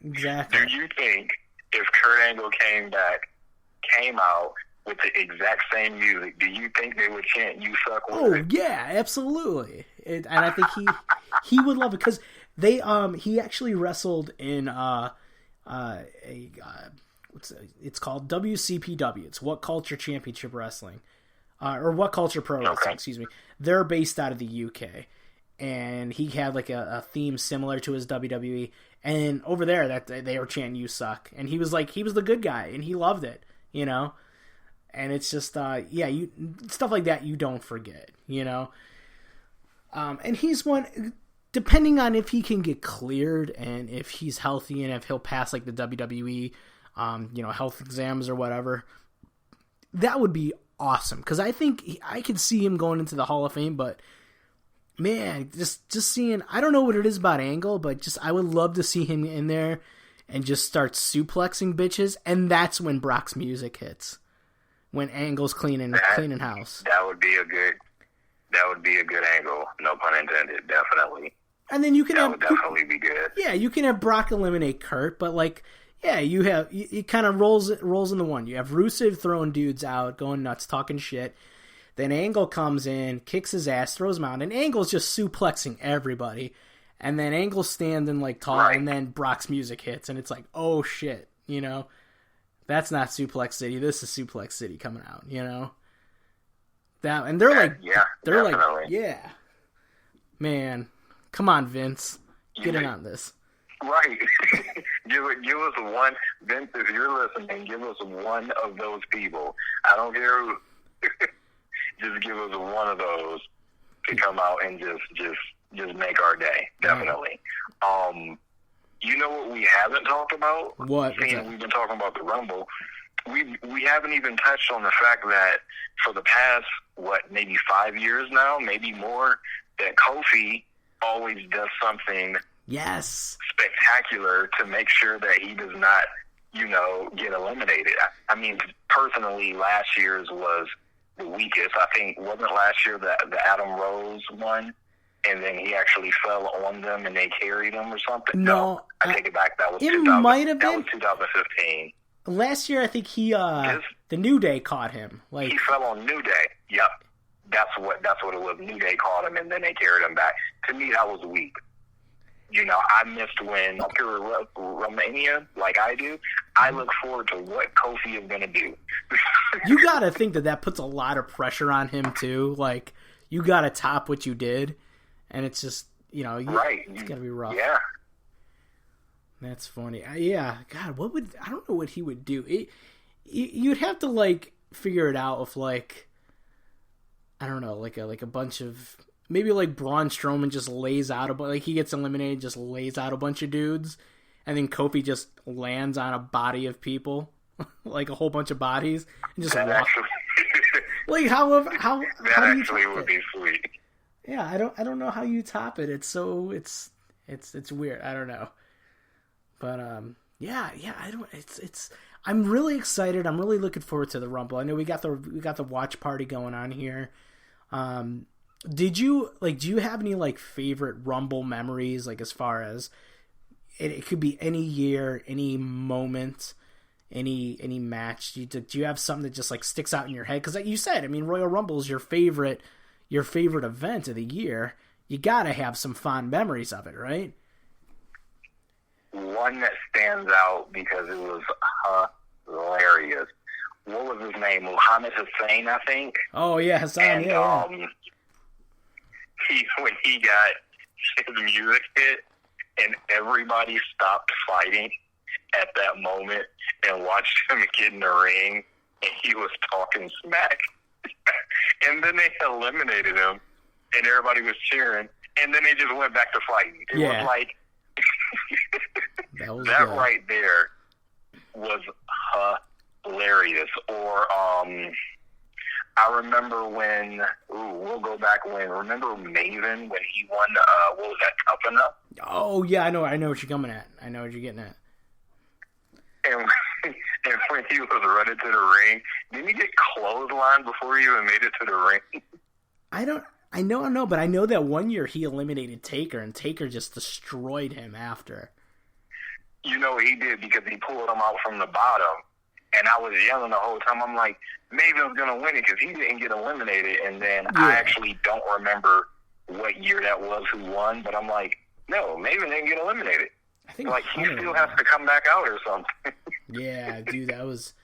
Exactly. Do you think if Kurt Angle came out with the exact same music, do you think they would chant "You suck"? Oh yeah, absolutely. And I think he would love it because he actually wrestled in it's called WCPW. It's What Culture Championship Wrestling, or What Culture Pro Wrestling. Excuse me. They're based out of the UK. And he had like a theme similar to his WWE, and over there that they were chanting "You suck," and he was the good guy, and he loved it, you know. And it's just stuff like that you don't forget, you know. And he's one, depending on if he can get cleared and if he's healthy and if he'll pass like the WWE, health exams or whatever. That would be awesome because I think I could see him going into the Hall of Fame, but. Man, just seeing, I don't know what it is about Angle, but just I would love to see him in there and just start suplexing bitches, and that's when Brock's music hits. When Angle's cleaning house. That would be a good angle, no pun intended, definitely. And then you can that would definitely be good. Yeah, you can have Brock eliminate Kurt, but like, yeah, you have it kind of rolls into one. You have Rusev throwing dudes out, going nuts, talking shit. Then Angle comes in, kicks his ass, throws him out, and Angle's just suplexing everybody. And then Angle's standing like tall, right. And then Brock's music hits, and it's like, oh shit, you know, that's not Suplex City. This is Suplex City coming out, you know. That and they're like, they're definitely. like, yeah, man, come on, Vince, get in on this. Right. give us one, Vince, if you're listening, give us one of those people. I don't care who. Just give us one of those to come out and just make our day. Definitely. You know what we haven't talked about? What? Seeing we've been talking about the Rumble. We haven't even touched on the fact that for the past, maybe 5 years now, maybe more, that Kofi always does something spectacular to make sure that he does not, get eliminated. I mean, personally, last year's was the weakest. I think, wasn't last year the Adam Rose one? And then he actually fell on them and they carried him or something? No, I take it back. That was 2015. Last year, I think the New Day caught him. Like he fell on New Day. Yep, that's what it was. New Day caught him, and then they carried him back. To me, that was weak. I missed when after Romania, like I do. I look forward to what Kofi is going to do. You got to think that puts a lot of pressure on him too. Like you got to top what you did, and it's just right. It's got to be rough. Yeah. That's funny. Yeah, God, I don't know what he would do. You'd have to like figure it out with like, I don't know, like a bunch of, maybe like Braun Strowman just lays out like he gets eliminated, just lays out a bunch of dudes, and then Kofi just lands on a body of people, like a whole bunch of bodies, and just walks. Like how that how actually would be sweet. Yeah, I don't know how you top it. It's so it's weird. I don't know. But I'm really excited. I'm really looking forward to the Rumble. I know we got the watch party going on here. Do you have any like favorite Rumble memories, like as far as it could be any year, any moment, any match? Do you have something that just like sticks out in your head? Because like you said, I mean, Royal Rumble is your favorite event of the year. You gotta have some fond memories of it, right? One that stands out because it was hilarious. What was his name? Muhammad Hussein, I think. Oh yeah, Hassan. And when he got his music hit, and everybody stopped fighting at that moment and watched him get in the ring, and he was talking smack. And then they eliminated him, and everybody was cheering, and then they just went back to fighting. It was like. That right there was hilarious. Or I remember when remember Maven when he won what was that, Tough Enough? Oh yeah, I know what you're coming at. I know what you're getting at. And when he was running to the ring, didn't he get clotheslined before he even made it to the ring? I know, but I know that one year he eliminated Taker, and Taker just destroyed him after. He did, because he pulled him out from the bottom, and I was yelling the whole time. I'm like, Maven's going to win it because he didn't get eliminated, and then I actually don't remember what year that was who won, but I'm like, no, Maven didn't get eliminated. I think like he still has to come back out or something. Yeah, dude, that was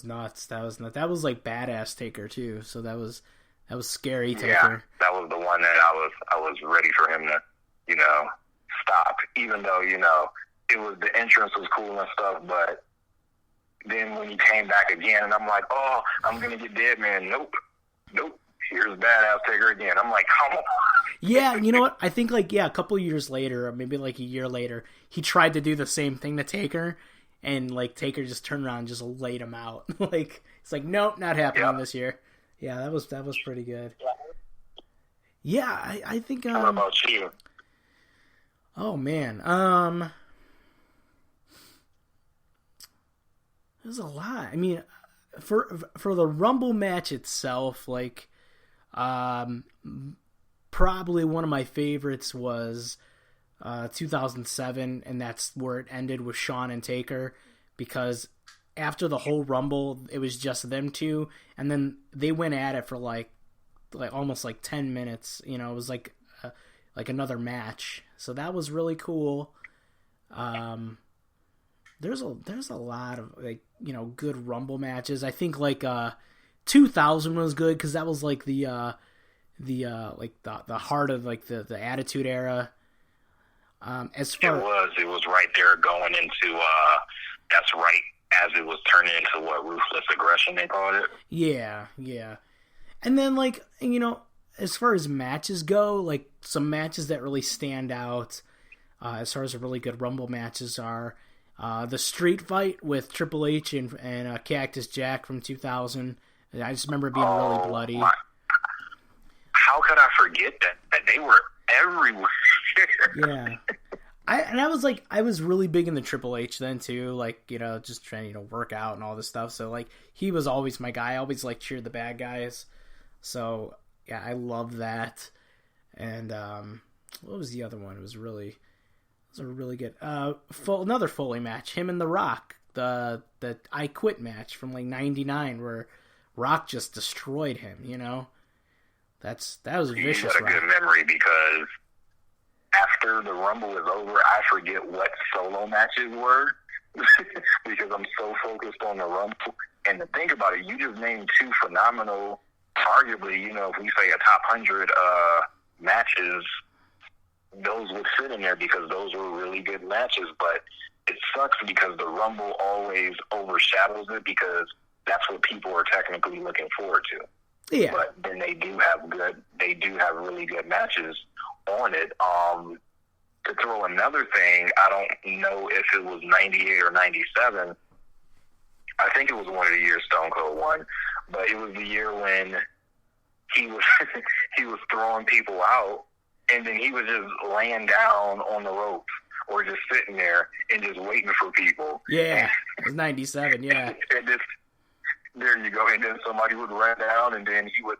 nuts. That was like badass Taker too, so that was scary Taker. Yeah, that was the one that I was ready for him to, stop. Even though, it was, the entrance was cool and stuff, but then when he came back again, and I'm like, oh, I'm gonna get dead, man. Nope. Here's badass Taker again. I'm like, come on. Yeah, you know what? I think a couple of years later, or maybe like a year later, he tried to do the same thing to Taker, and like Taker just turned around and just laid him out. Like it's like, nope, not happening this year. Yeah, that was pretty good. Yeah, I think. How about you? Oh man, there's a lot. I mean, for the Rumble match itself, like, probably one of my favorites was 2007, and that's where it ended with Shawn and Taker, because after the whole Rumble, it was just them two, and then they went at it for like almost like 10 minutes. You know, it was like another match. So that was really cool. There's a lot of, like, you know, good Rumble matches. I think like 2000 was good because that was like the heart of like the Attitude Era. It was right there going into that's right as it was turning into what, Ruthless Aggression they called it. Yeah. And then, like, you know, as far as matches go, like some matches that really stand out as far as the really good Rumble matches are the street fight with Triple H and Cactus Jack from 2000. I just remember it being really bloody. How could I forget that? They were everywhere. Yeah. I was really big into Triple H then too, like, you know, just trying to, you know, work out and all this stuff. So like he was always my guy. I always like cheered the bad guys. So yeah, I love that. And what was the other one? It was a really good another Foley match. Him and The Rock, the I Quit match from like '99, where Rock just destroyed him. You know, that was vicious. You got a good memory, because after the Rumble is over, I forget what solo matches were because I'm so focused on the Rumble. And to think about it, you just named two phenomenal, arguably, you know, if we say a top 100 matches, those would fit in there because those were really good matches. But it sucks because the Rumble always overshadows it because that's what people are technically looking forward to. Yeah. But then they do have really good matches on it. To throw another thing, I don't know if it was 98 or 97. I think it was one of the years Stone Cold won, but it was the year when he was throwing people out, and then he was just laying down on the ropes or just sitting there and just waiting for people. Yeah, it was 97, yeah. And there you go. And then somebody would run down, and then he would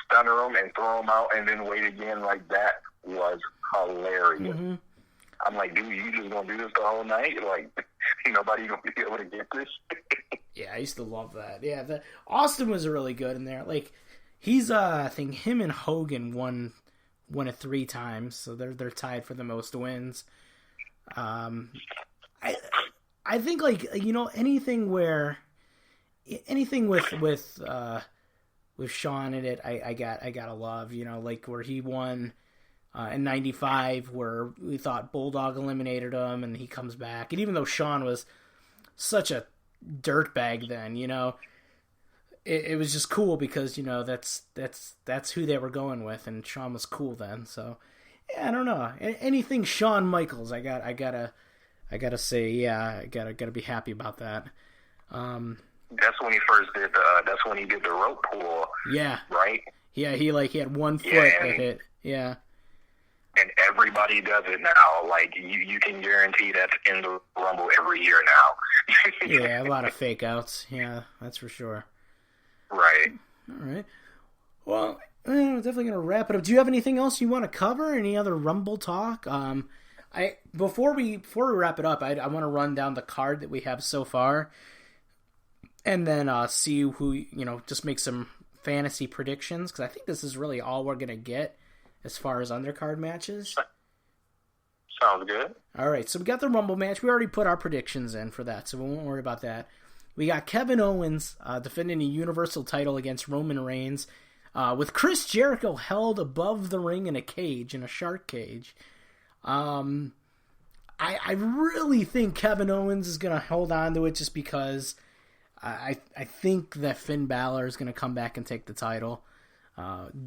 stunner them and throw them out and then wait again. Like, that was hilarious. Mm-hmm. I'm like, dude, you just going to do this the whole night? Like, nobody going to be able to get this? Yeah, I used to love that. Yeah, Austin was really good in there. Like, he's, I think him and Hogan won it 3 times, so they're tied for the most wins. I think, like, you know, anything with Shawn in it, I gotta love, you know, like where he won in 95, where we thought Bulldog eliminated him and he comes back, and even though Shawn was such a dirtbag then, you know, it was just cool because, you know, that's who they were going with, and Shawn was cool then. So yeah, I don't know, anything Shawn Michaels, I gotta say, yeah, I gotta be happy about that. That's when he first did that's when he did the rope pull. Yeah. Right? Yeah, he had one foot that hit. Yeah. And everybody does it now. Like, you can guarantee that's in the Rumble every year now. Yeah, a lot of fake outs. Yeah, that's for sure. Right. All right. Well, we're definitely going to wrap it up. Do you have anything else you want to cover? Any other Rumble talk? Before we wrap it up, I want to run down the card that we have so far, and then see who, you know, just make some fantasy predictions, because I think this is really all we're going to get as far as undercard matches. Sounds good. All right, so we got the Rumble match. We already put our predictions in for that, so we won't worry about that. We got Kevin Owens defending the Universal title against Roman Reigns, with Chris Jericho held above the ring in a cage, in a shark cage. I really think Kevin Owens is going to hold on to it, just because I think that Finn Balor is going to come back and take the title.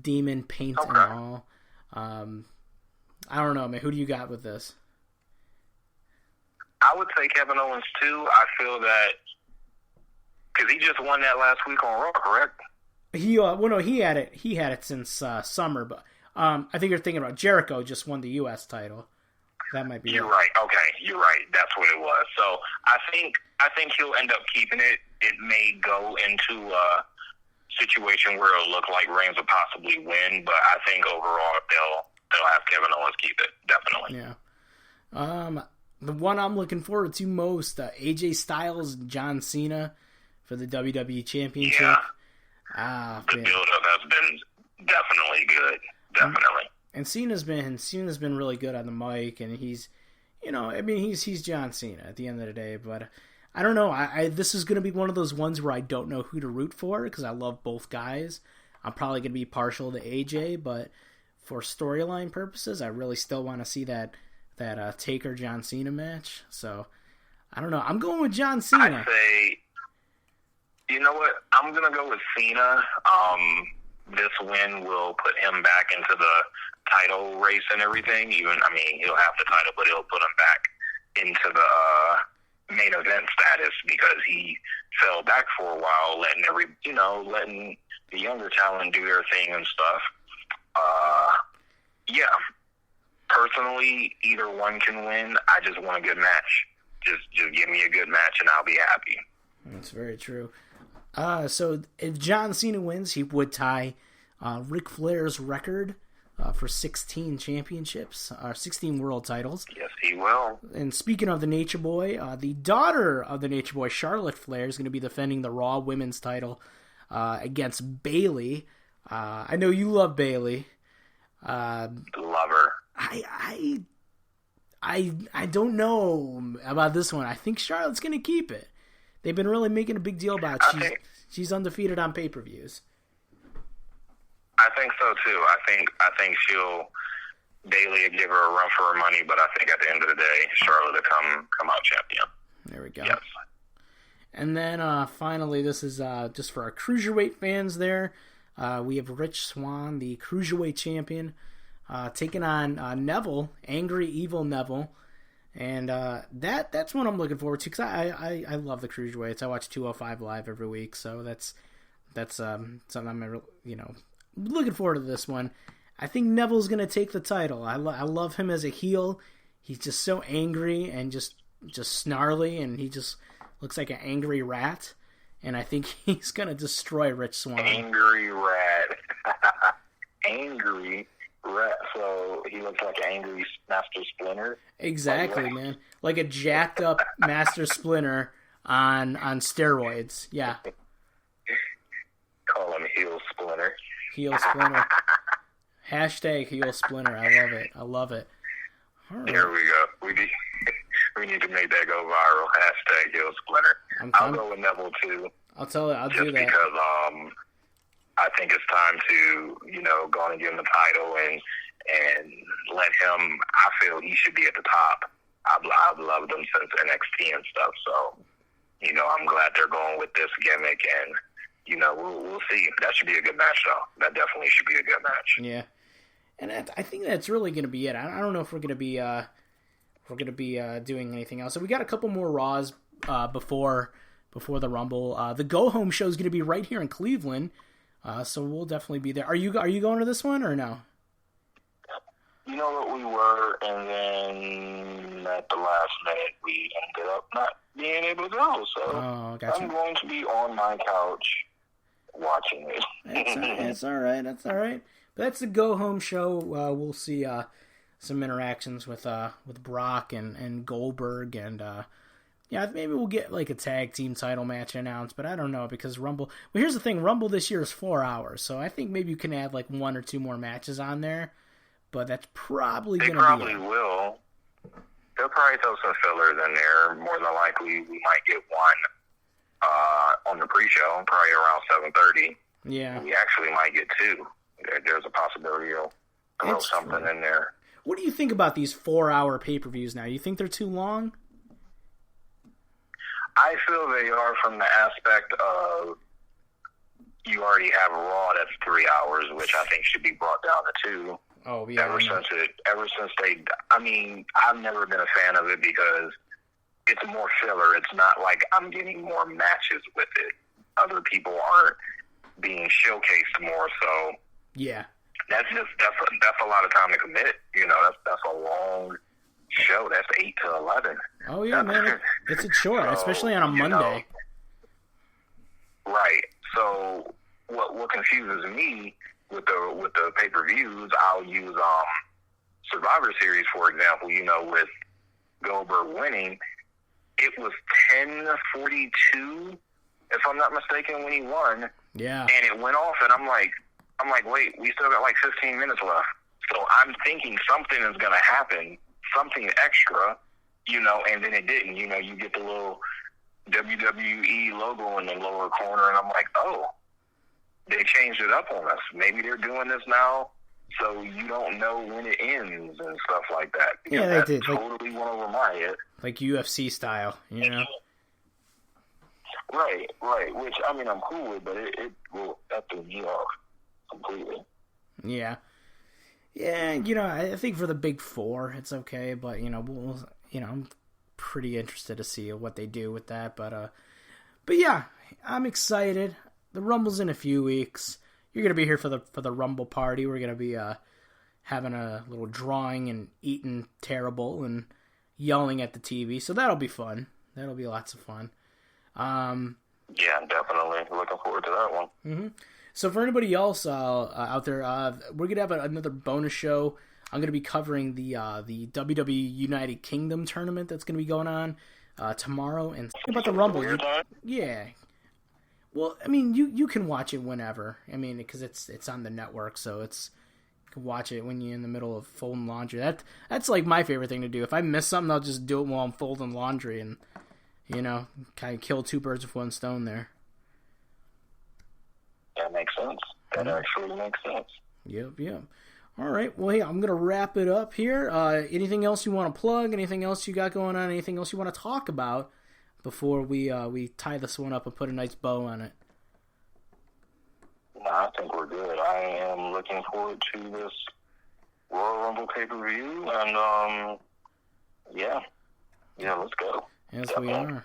Demon paint and all. I don't know, man. Who do you got with this? I would say Kevin Owens too. I feel that because he just won that last week on Raw, correct? He had it. He had it since summer, but I think you're thinking about Jericho just won the U.S. title. That might be. You're right. Okay, you're right. That's what it was. So I think he'll end up keeping it. It may go into situation where it'll look like Reigns will possibly win, but I think overall they'll have Kevin Owens keep it, definitely. Yeah. The one I'm looking forward to most, AJ Styles and John Cena for the WWE Championship. Yeah. The build-up has been definitely good. Definitely. And Cena's been really good on the mic, and he's John Cena at the end of the day. But I don't know. This is going to be one of those ones where I don't know who to root for because I love both guys. I'm probably going to be partial to AJ, but for storyline purposes, I really still want to see that Taker John Cena match. So I don't know. I'm going with John Cena. I'd say, you know what? I'm going to go with Cena. This win will put him back into the title race and everything. He'll have the title, but it'll put him back into the main event status because he fell back for a while, letting the younger talent do their thing and stuff. Yeah. Personally, either one can win. I just want a good match. Just give me a good match and I'll be happy. That's very true. So if John Cena wins, he would tie Ric Flair's record for 16 championships, 16 world titles. Yes, he will. And speaking of the Nature Boy, the daughter of the Nature Boy, Charlotte Flair, is going to be defending the Raw Women's title against Bayley. I know you love Bayley. Love her. I don't know about this one. I think Charlotte's going to keep it. They've been really making a big deal about she's undefeated on pay-per-views. I think so too. I think Bayley will give her a run for her money, but I think at the end of the day, Charlotte will come out champion. There we go. Yes. And then finally, this is just for our cruiserweight fans. There, we have Rich Swann, the cruiserweight champion, taking on Neville, Angry Evil Neville. And that's what I'm looking forward to because I love the cruiserweights. I watch 205 Live every week, so that's something I'm looking forward to this one. I think Neville's gonna take the title. I love him as a heel. He's just so angry and just snarly, and he just looks like an angry rat. And I think he's gonna destroy Rich Swann. Angry rat. Angry rat. So he looks like an angry Master Splinter. Exactly, man. Like a jacked up Master Splinter on steroids. Yeah. Call him Heel Splinter. Heel Splinter. Hashtag Heel Splinter. I love it. All right. There we go. We need to make that go viral. Hashtag Heel Splinter. I'll go with Neville too. I'll do that. Just because I think it's time to, go on and give him the title and let him. I feel he should be at the top. I've loved him since NXT and stuff. So, I'm glad they're going with this gimmick, and we'll see. That should be a good match, though. That definitely should be a good match. Yeah, and I think that's really going to be it. I don't know if we're going to be doing anything else. So we got a couple more Raws before the Rumble. The Go Home show is going to be right here in Cleveland. So we'll definitely be there. Are you going to this one or no? You know what, we were, and then at the last minute we ended up not being able to go. So gotcha. I'm going to be on my couch watching it. That's all right. That's all right. But that's the Go Home show. We'll see some interactions with Brock and Goldberg, and maybe we'll get like a tag team title match announced, but I don't know because Rumble. Well, here's the thing: Rumble this year is 4 hours, so I think maybe you can add like 1 or 2 more matches on there. But that's probably going to be. They probably will. They'll probably throw some fillers in there. More than likely, we might get one on the pre-show, probably around 7:30. Yeah. We actually might get 2. There's a possibility of throw something in there. What do you think about these 4-hour pay-per-views now? You think they're too long? I feel they are from the aspect of you already have a Raw that's 3 hours, which I think should be brought down to 2. Oh, yeah. Ever since they, I've never been a fan of it because it's more filler. It's not like I'm getting more matches with it. Other people aren't being showcased more, so yeah, that's a lot of time to commit. That's a long show. That's 8 to 11. Oh yeah, man, it's a chore, especially on a Monday. Right. So what confuses me with the pay-per-views, I'll use Survivor Series, for example, with Goldberg winning. It was 10:42, if I'm not mistaken, when he won. Yeah. And it went off, and I'm like, wait, we still got like 15 minutes left. So I'm thinking something is going to happen, something extra, and then it didn't. You get the little WWE logo in the lower corner, and I'm like, oh, they changed it up on us. Maybe they're doing this now so you don't know when it ends and stuff like that. Because yeah, they did. Totally went over my head. Like UFC style, Right, which, I mean, I'm cool with, but it will that threw me off completely. Yeah. Yeah, I think for the big four, it's okay, but, I'm pretty interested to see what they do with that, but yeah, I'm excited. The Rumble's in a few weeks. You're going to be here for the Rumble party. We're going to be having a little drawing and eating terrible and yelling at the TV, so that'll be fun. That'll be lots of fun. Yeah, definitely. Looking forward to that one. Mm-hmm. So for anybody else out there, we're going to have another bonus show. I'm going to be covering the WWE United Kingdom tournament that's going to be going on tomorrow. And about the Rumble. Yeah. Well, I mean, you can watch it whenever. I mean, because it's on the network, so you can watch it when you're in the middle of folding laundry. That's like my favorite thing to do. If I miss something, I'll just do it while I'm folding laundry and, kind of kill two birds with one stone there. That makes sense. That actually makes sense. Yep. All right. Well, hey, I'm going to wrap it up here. Anything else you want to plug? Anything else you got going on? Anything else you want to talk about before we tie this one up and put a nice bow on it? No, I think we're good. I am looking forward to this Royal Rumble pay-per-view, and yeah, let's go. Yes, we are.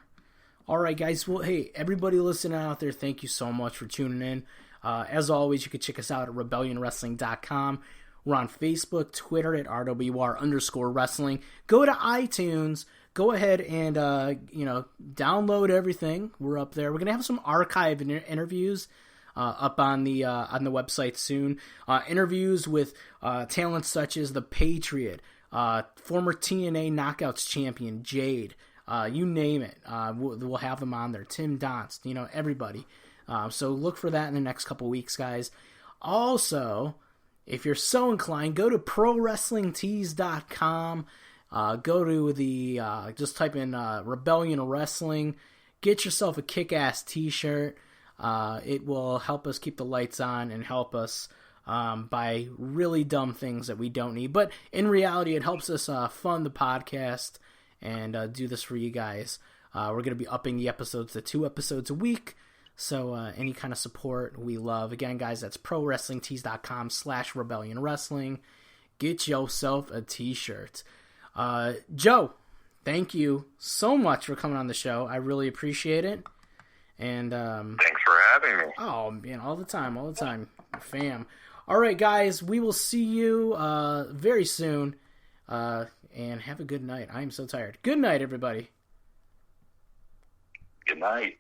All right, guys. Well, hey, everybody listening out there, thank you so much for tuning in. As always, you can check us out at rebellionwrestling.com. We're on Facebook, Twitter at RWR_wrestling. Go to iTunes. Go ahead and, download everything. We're up there. We're going to have some archive interviews up on the website soon. Interviews with talents such as The Patriot, former TNA Knockouts champion Jade, you name it. We'll have them on there. Tim Donst, everybody. So look for that in the next couple weeks, guys. Also, if you're so inclined, go to ProWrestlingTees.com. Go to the, just type in Rebellion Wrestling. Get yourself a kick-ass t-shirt. It will help us keep the lights on and help us buy really dumb things that we don't need. But in reality, it helps us fund the podcast and do this for you guys. We're going to be upping the episodes to 2 episodes a week. So any kind of support we love. Again, guys, that's ProWrestlingTees.com/Rebellion Wrestling. Get yourself a t-shirt. Joe, thank you so much for coming on the show. I really appreciate it. And thanks for having me. Oh, man, all the time, fam. All right, guys, we will see you very soon. And have a good night. I am so tired. Good night, everybody. Good night.